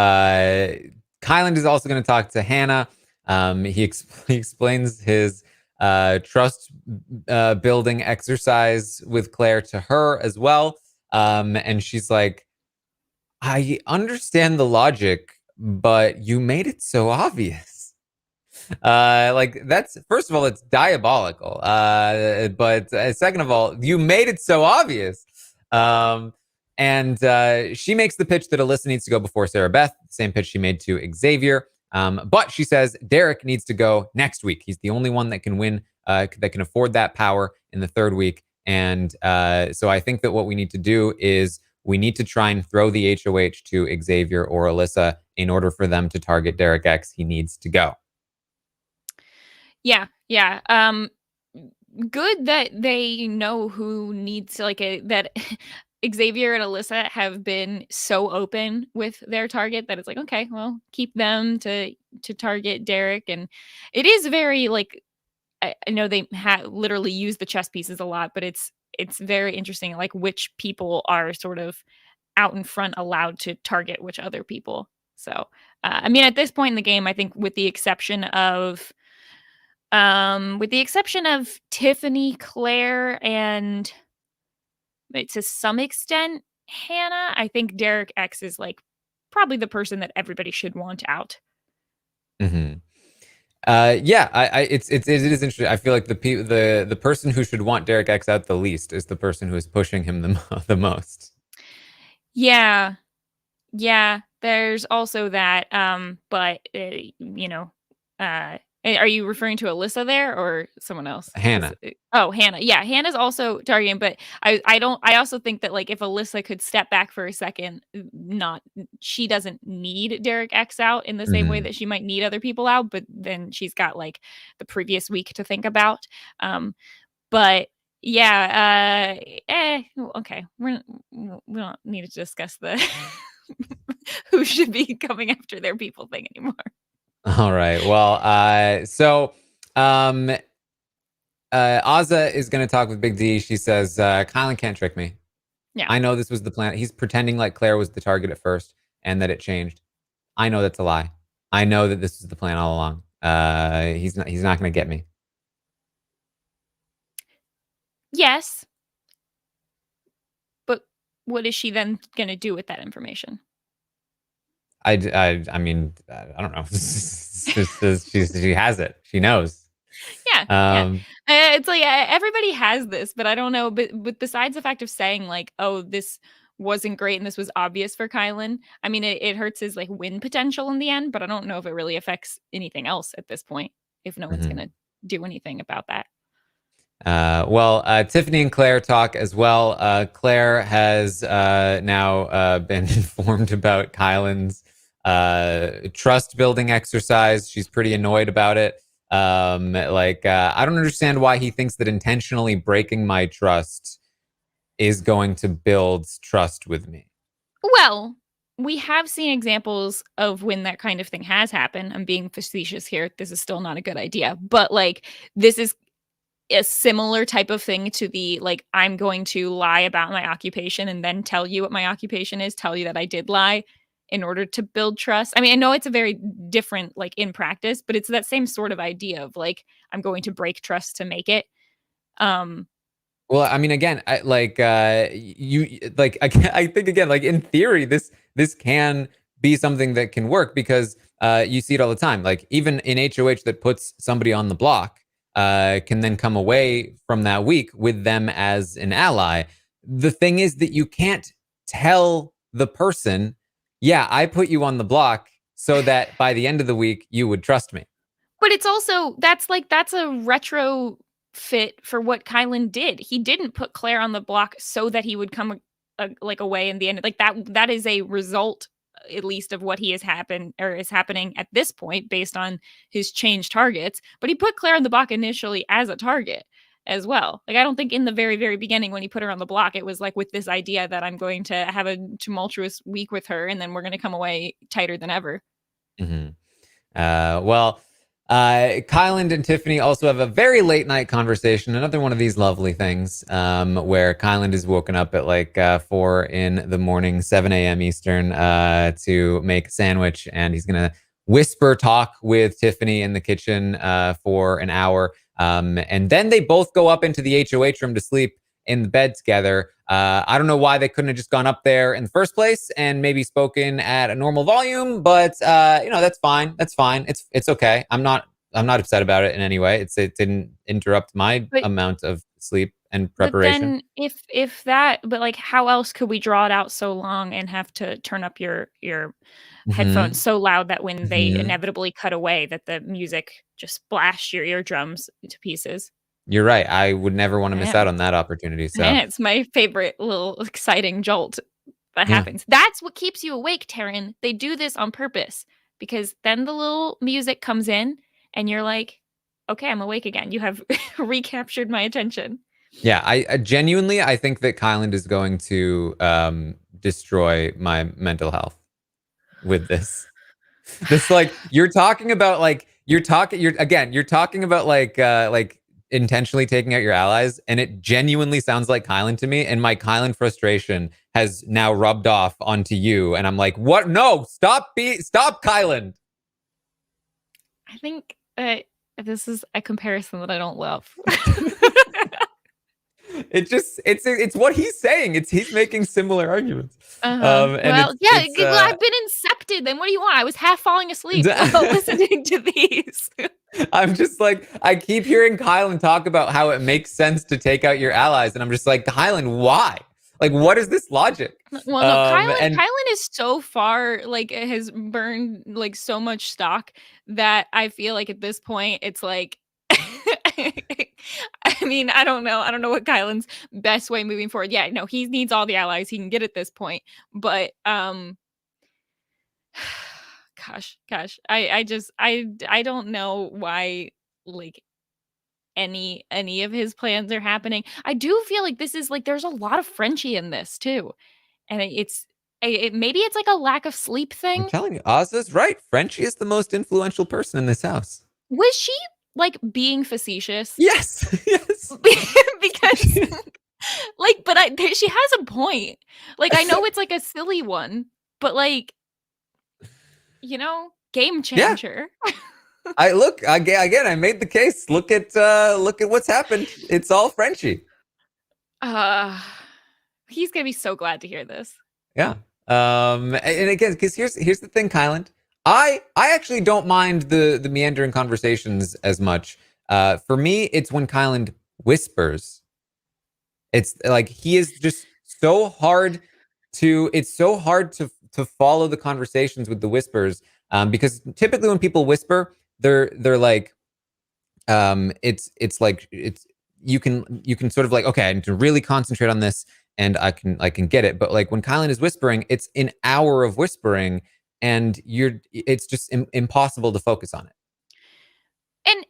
Kyland is also going to talk to Hannah. He explains his trust building exercise with Claire to her as well. And she's like, I understand the logic, but you made it so obvious. Like, that's, first of all, it's diabolical. But second of all, you made it so obvious. And she makes the pitch that Alyssa needs to go before Sarah Beth, same pitch she made to Xavier. But she says Derek needs to go next week. He's the only one that can win, that can afford that power in the third week. And so I think that what we need to do is we need to try and throw the HOH to Xavier or Alyssa in order for them to target Derek X. He needs to go. Yeah, yeah. Good that they know who needs like a that Xavier and Alyssa have been so open with their target that it's like, okay, well, keep them to target Derek. And it is very like, I know they literally use the chess pieces a lot, but it's very interesting, like which people are sort of out in front allowed to target which other people. So, I mean, at this point in the game, I think with the exception of Tiffany, Claire, and to some extent Hannah, I think Derek X is like probably the person that everybody should want out. Mm-hmm. Yeah, it is interesting. I feel like the person who should want Derek X out the least is the person who is pushing him the most. Yeah, yeah. There's also that. But you know, are you referring to Alyssa there or someone else? Hannah. Oh, Hannah. Yeah, Hannah's also targeting, but I don't. I also think that like if Alyssa could step back for a second, she doesn't need Derek X out in the same way Mm-hmm. that she might need other people out, but then she's got like the previous week to think about. But yeah, okay. We don't need to discuss the who should be coming after their people thing anymore. All right. Well, Azza is going to talk with Big D. She says, Kylan can't trick me. Yeah. I know this was the plan. He's pretending like Claire was the target at first and that it changed. I know that's a lie. I know that this is the plan all along. He's not going to get me. Yes. But what is she then going to do with that information? I mean, I don't know. She has it. She knows. Yeah. It's like everybody has this, but I don't know. But besides the fact of saying like, oh, this wasn't great and this was obvious for Kylan, I mean, it hurts his like win potential in the end, but I don't know if it really affects anything else at this point if no one's Mhm. going to do anything about that. Tiffany and Claire talk as well. Claire has now been informed about Kylan's trust building exercise. She's pretty annoyed about it. I don't understand why he thinks that intentionally breaking my trust is going to build trust with me. Well, we have seen examples of when that kind of thing has happened. I'm being facetious here. This is still not a good idea, but like this is a similar type of thing to the like I'm going to lie about my occupation and then tell you what my occupation is, tell you that I did lie in order to build trust. I mean, I know it's a very different like in practice, but it's that same sort of idea of like I'm going to break trust to make it. Well, I mean, again, I think again, like in theory, this can be something that can work because you see it all the time. Like even in HOH that puts somebody on the block, can then come away from that week with them as an ally. The thing is that you can't tell the person, yeah, I put you on the block so that by the end of the week you would trust me. But it's also that's a retro fit for what Kylan did. He didn't put Claire on the block so that he would come like away in the end. Like that is a result at least of what he has happened or is happening at this point based on his changed targets. But he put Claire on the block initially as a target as well. Like I don't think in the very very beginning when he put her on the block it was like with this idea that I'm going to have a tumultuous week with her and then we're going to come away tighter than ever. Mm-hmm. Kyland and Tiffany also have a very late night conversation. Another one of these lovely things where Kyland is woken up at like 4 in the morning, 7 a.m. Eastern, to make a sandwich. And he's going to whisper talk with Tiffany in the kitchen for an hour. And then they both go up into the HOH room to sleep in the bed together. I don't know why they couldn't have just gone up there in the first place and maybe spoken at a normal volume, but that's fine. That's fine. It's okay. I'm not upset about it in any way. It didn't interrupt my amount of sleep and preparation. But then but like how else could we draw it out so long and have to turn up your headphones so loud that when they inevitably cut away that the music just splashed your eardrums to pieces? You're right. I would never want to miss out on that opportunity. So it's my favorite little exciting jolt that happens. That's what keeps you awake, Taran. They do this on purpose because then the little music comes in and you're like, okay, I'm awake again. You have recaptured my attention. Yeah, I genuinely I think that Kyland is going to destroy my mental health with this. This like you're talking about like you're talking about like intentionally taking out your allies, and it genuinely sounds like Kylan to me, and my Kylan frustration has now rubbed off onto you, and I'm like, what? No, stop Kylan. I think this is a comparison that I don't love. It's what he's saying. He's making similar arguments. And Well, yeah, it's well, I've been incepted. Then what do you want? I was half falling asleep while listening to these. I'm just like, I keep hearing Kylan talk about how it makes sense to take out your allies, and I'm just like, Kylan, why? Like, what is this logic? Well, no, And Kylan is so far like it has burned like so much stock that I feel like at this point it's like I mean, I don't know. I don't know what Kylan's best way moving forward. Yeah, no, he needs all the allies he can get at this point. But gosh. I don't know why like any of his plans are happening. I do feel like this is like there's a lot of Frenchie in this too. And maybe it's like a lack of sleep I'm thing. telling you, Ozza's right. Frenchie is the most influential person in this house. Was she like being facetious? Yes, yes. Because like but she has a point. Like I know it's like a silly one, but like game Yeah. changer. I look again. I made the case. Look at what's happened. It's all Frenchie. He's gonna be so glad to hear this. Yeah. And again, because here's the thing, Kyland. I actually don't mind the meandering conversations as much. For me, it's when Kyland whispers. It's like he is just so hard to. It's so hard to follow the conversations with the whispers. Because typically when people whisper, they're like, it's like it's you can sort of like, okay, I need to really concentrate on this, and I can get it. But like when Kylan is whispering, it's an hour of whispering, and it's just impossible to focus on it. And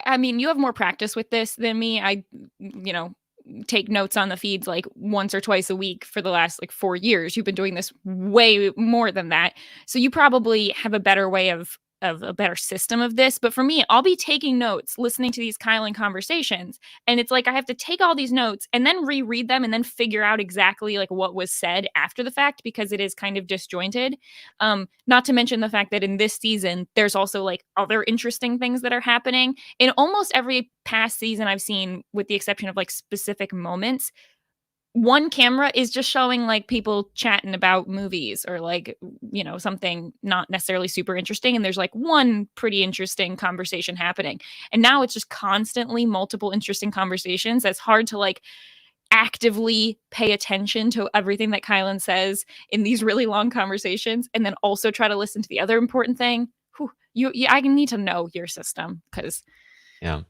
I mean, you have more practice with this than me. I take notes on the feeds like once or twice a week for the last like 4 years. You've been doing this way more than that. So you probably have a better way of a better system of this. But for me, I'll be taking notes, listening to these Kylan conversations. And it's like I have to take all these notes and then reread them and then figure out exactly like what was said after the fact because it is kind of disjointed. Not to mention the fact that in this season, there's also like other interesting things that are happening. In almost every past season I've seen, with the exception of like specific moments, one camera is just showing like people chatting about movies or like something not necessarily super interesting, and there's like one pretty interesting conversation happening, and now it's just constantly multiple interesting conversations. That's hard to like actively pay attention to everything that Kylan says in these really long conversations and then also try to listen to the other important thing. I need to know your system because Yeah.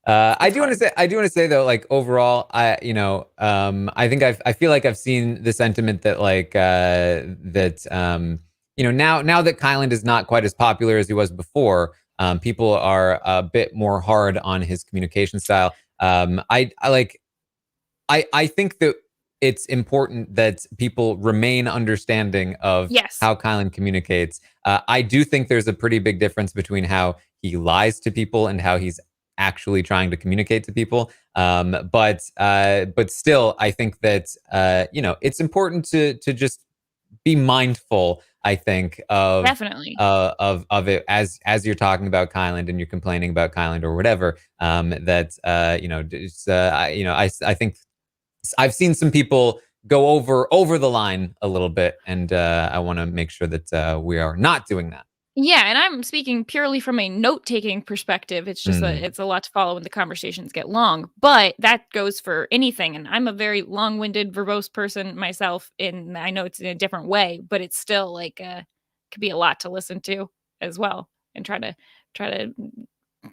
I do want to say though, like overall, I think I feel like I've seen the sentiment that like that now that Kyland is not quite as popular as he was before, people are a bit more hard on his communication style. I think that it's important that people remain understanding of yes. how Kylan communicates. I do think there's a pretty big difference between how he lies to people and how he's actually trying to communicate to people. But still, I think that it's important to just be mindful. I think Definitely. Of it as you're talking about Kyland and you're complaining about Kyland or whatever. I think I've seen some people go over the line a little bit, and I want to make sure that we are not doing that. Yeah, and I'm speaking purely from a note-taking perspective. It's just Mm. it's a lot to follow when the conversations get long, but that goes for anything, and I'm a very long-winded, verbose person myself, and I know it's in a different way, but it's still like could be a lot to listen to as well, and try to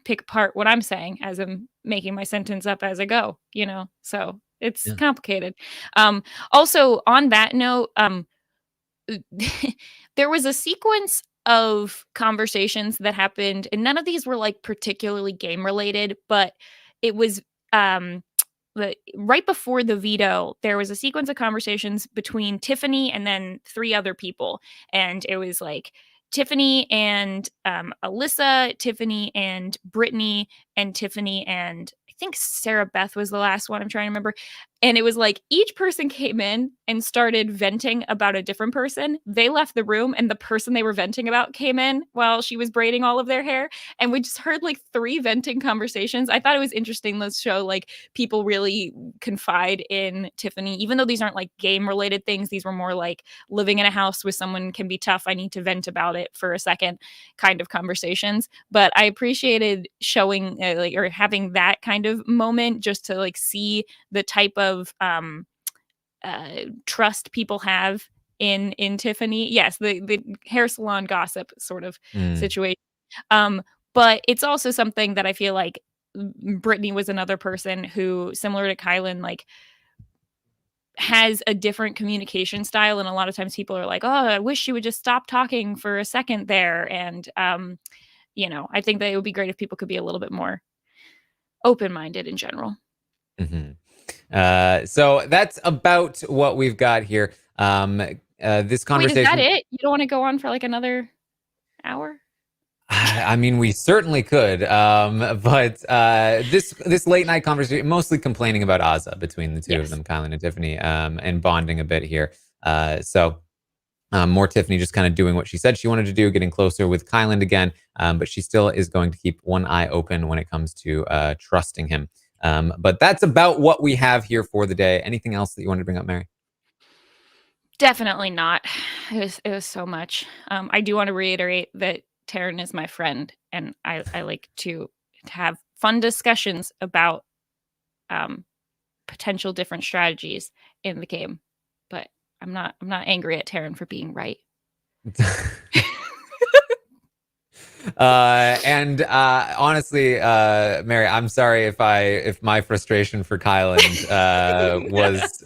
pick apart what I'm saying as I'm making my sentence up as I go. So it's Yeah. complicated. Also on that note, there was a sequence of conversations that happened, and none of these were like particularly game related, but it was right before the veto, there was a sequence of conversations between Tiffany and then 3 other people, and it was like Tiffany and Alyssa, Tiffany and Brittany, and Tiffany and I think Sarah Beth was the last one. I'm trying to remember. And it was like each person came in and started venting about a different person. They left the room, and the person they were venting about came in while she was braiding all of their hair. And we just heard like 3 venting conversations. I thought it was interesting to show like people really confide in Tiffany, even though these aren't like game related things. These were more like living in a house with someone can be tough. I need to vent about it for a second kind of conversations. But I appreciated showing like or having that kind of moment just to like see the type of trust people have in Tiffany. Yes, the hair salon gossip sort of situation. But it's also something that I feel like Brittany was another person who, similar to Kyland, like has a different communication style. And a lot of times people are like, oh, I wish she would just stop talking for a second there. And, I think that it would be great if people could be a little bit more open-minded in general. So that's about what we've got here. This conversation. Wait, is that it? You don't want to go on for like another hour? I mean, we certainly could, but this late night conversation, mostly complaining about Azza between the two of them, Kyland and Tiffany, and bonding a bit here. So more Tiffany just kind of doing what she said she wanted to do, getting closer with Kyland again, but she still is going to keep one eye open when it comes to trusting him. But that's about what we have here for the day. Anything else that you wanted to bring up, Mary? Definitely not. It was so much. I do want to reiterate that Taran is my friend, and I like to have fun discussions about potential different strategies in the game. But I'm not angry at Taran for being right. Honestly, Mary, I'm sorry if my frustration for Kyland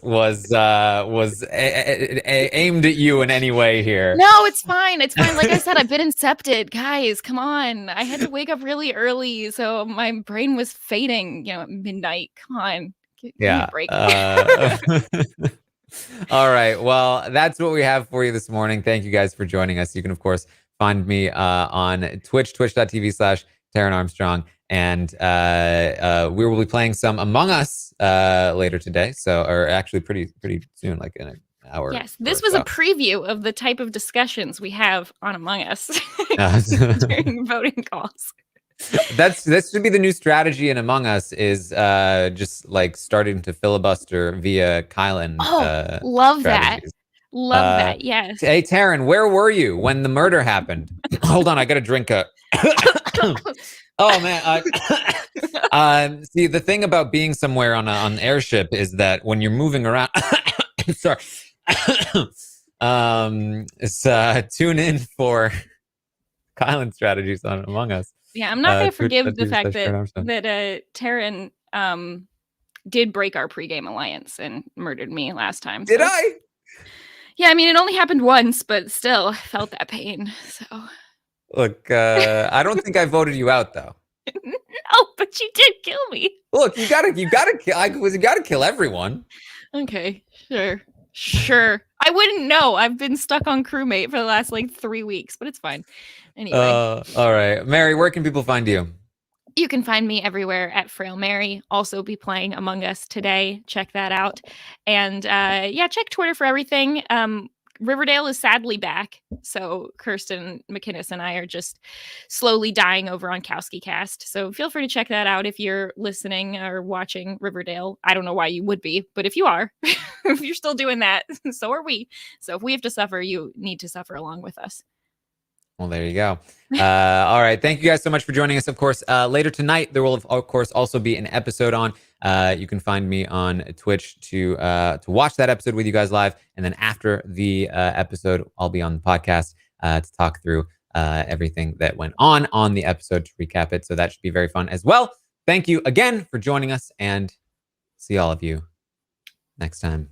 was aimed at you in any way here. No, it's fine. It's fine. Like I said, I've been incepted, guys. Come on, I had to wake up really early, so my brain was fading. At midnight. Come on, give me a break. All right. Well, that's what we have for you this morning. Thank you guys for joining us. You can, of course, find me on Twitch, twitch.tv/Taran Armstrong. And we will be playing some Among Us later today. Or actually pretty soon, like in an hour. Yes, this was a preview of the type of discussions we have on Among Us during voting calls. That should be the new strategy in Among Us, is just like starting to filibuster via Kyland. Love strategies. Love that. Yes. Hey, Taran, where were you when the murder happened? Hold on, I gotta drink a. Oh man. See, the thing about being somewhere on an airship is that when you're moving around. Sorry. Tune in for Kyland strategies on Among Us. Yeah, I'm not going to forgive the fact that Taran did break our pregame alliance and murdered me last time. Did I? Yeah, I mean, it only happened once, but still, I felt that pain. So, look, I don't think I voted you out, though. No, but you did kill me. Look, you gotta kill everyone. Okay, sure. I wouldn't know. I've been stuck on crewmate for the last 3 weeks, but it's fine. Anyway. All right. Mary, where can people find you? You can find me everywhere at Frail Mary. Also be playing Among Us today. Check that out. And check Twitter for everything. Riverdale is sadly back. So Kirsten McInnes and I are just slowly dying over on Kowski Cast. So feel free to check that out if you're listening or watching Riverdale. I don't know why you would be, but if you are, if you're still doing that, so are we. So if we have to suffer, you need to suffer along with us. Well, there you go. All right. Thank you guys so much for joining us. Of course, later tonight, there will, of course, also be an episode on. You can find me on Twitch to watch that episode with you guys live. And then after the episode, I'll be on the podcast to talk through everything that went on the episode, to recap it. So that should be very fun as well. Thank you again for joining us, and see all of you next time.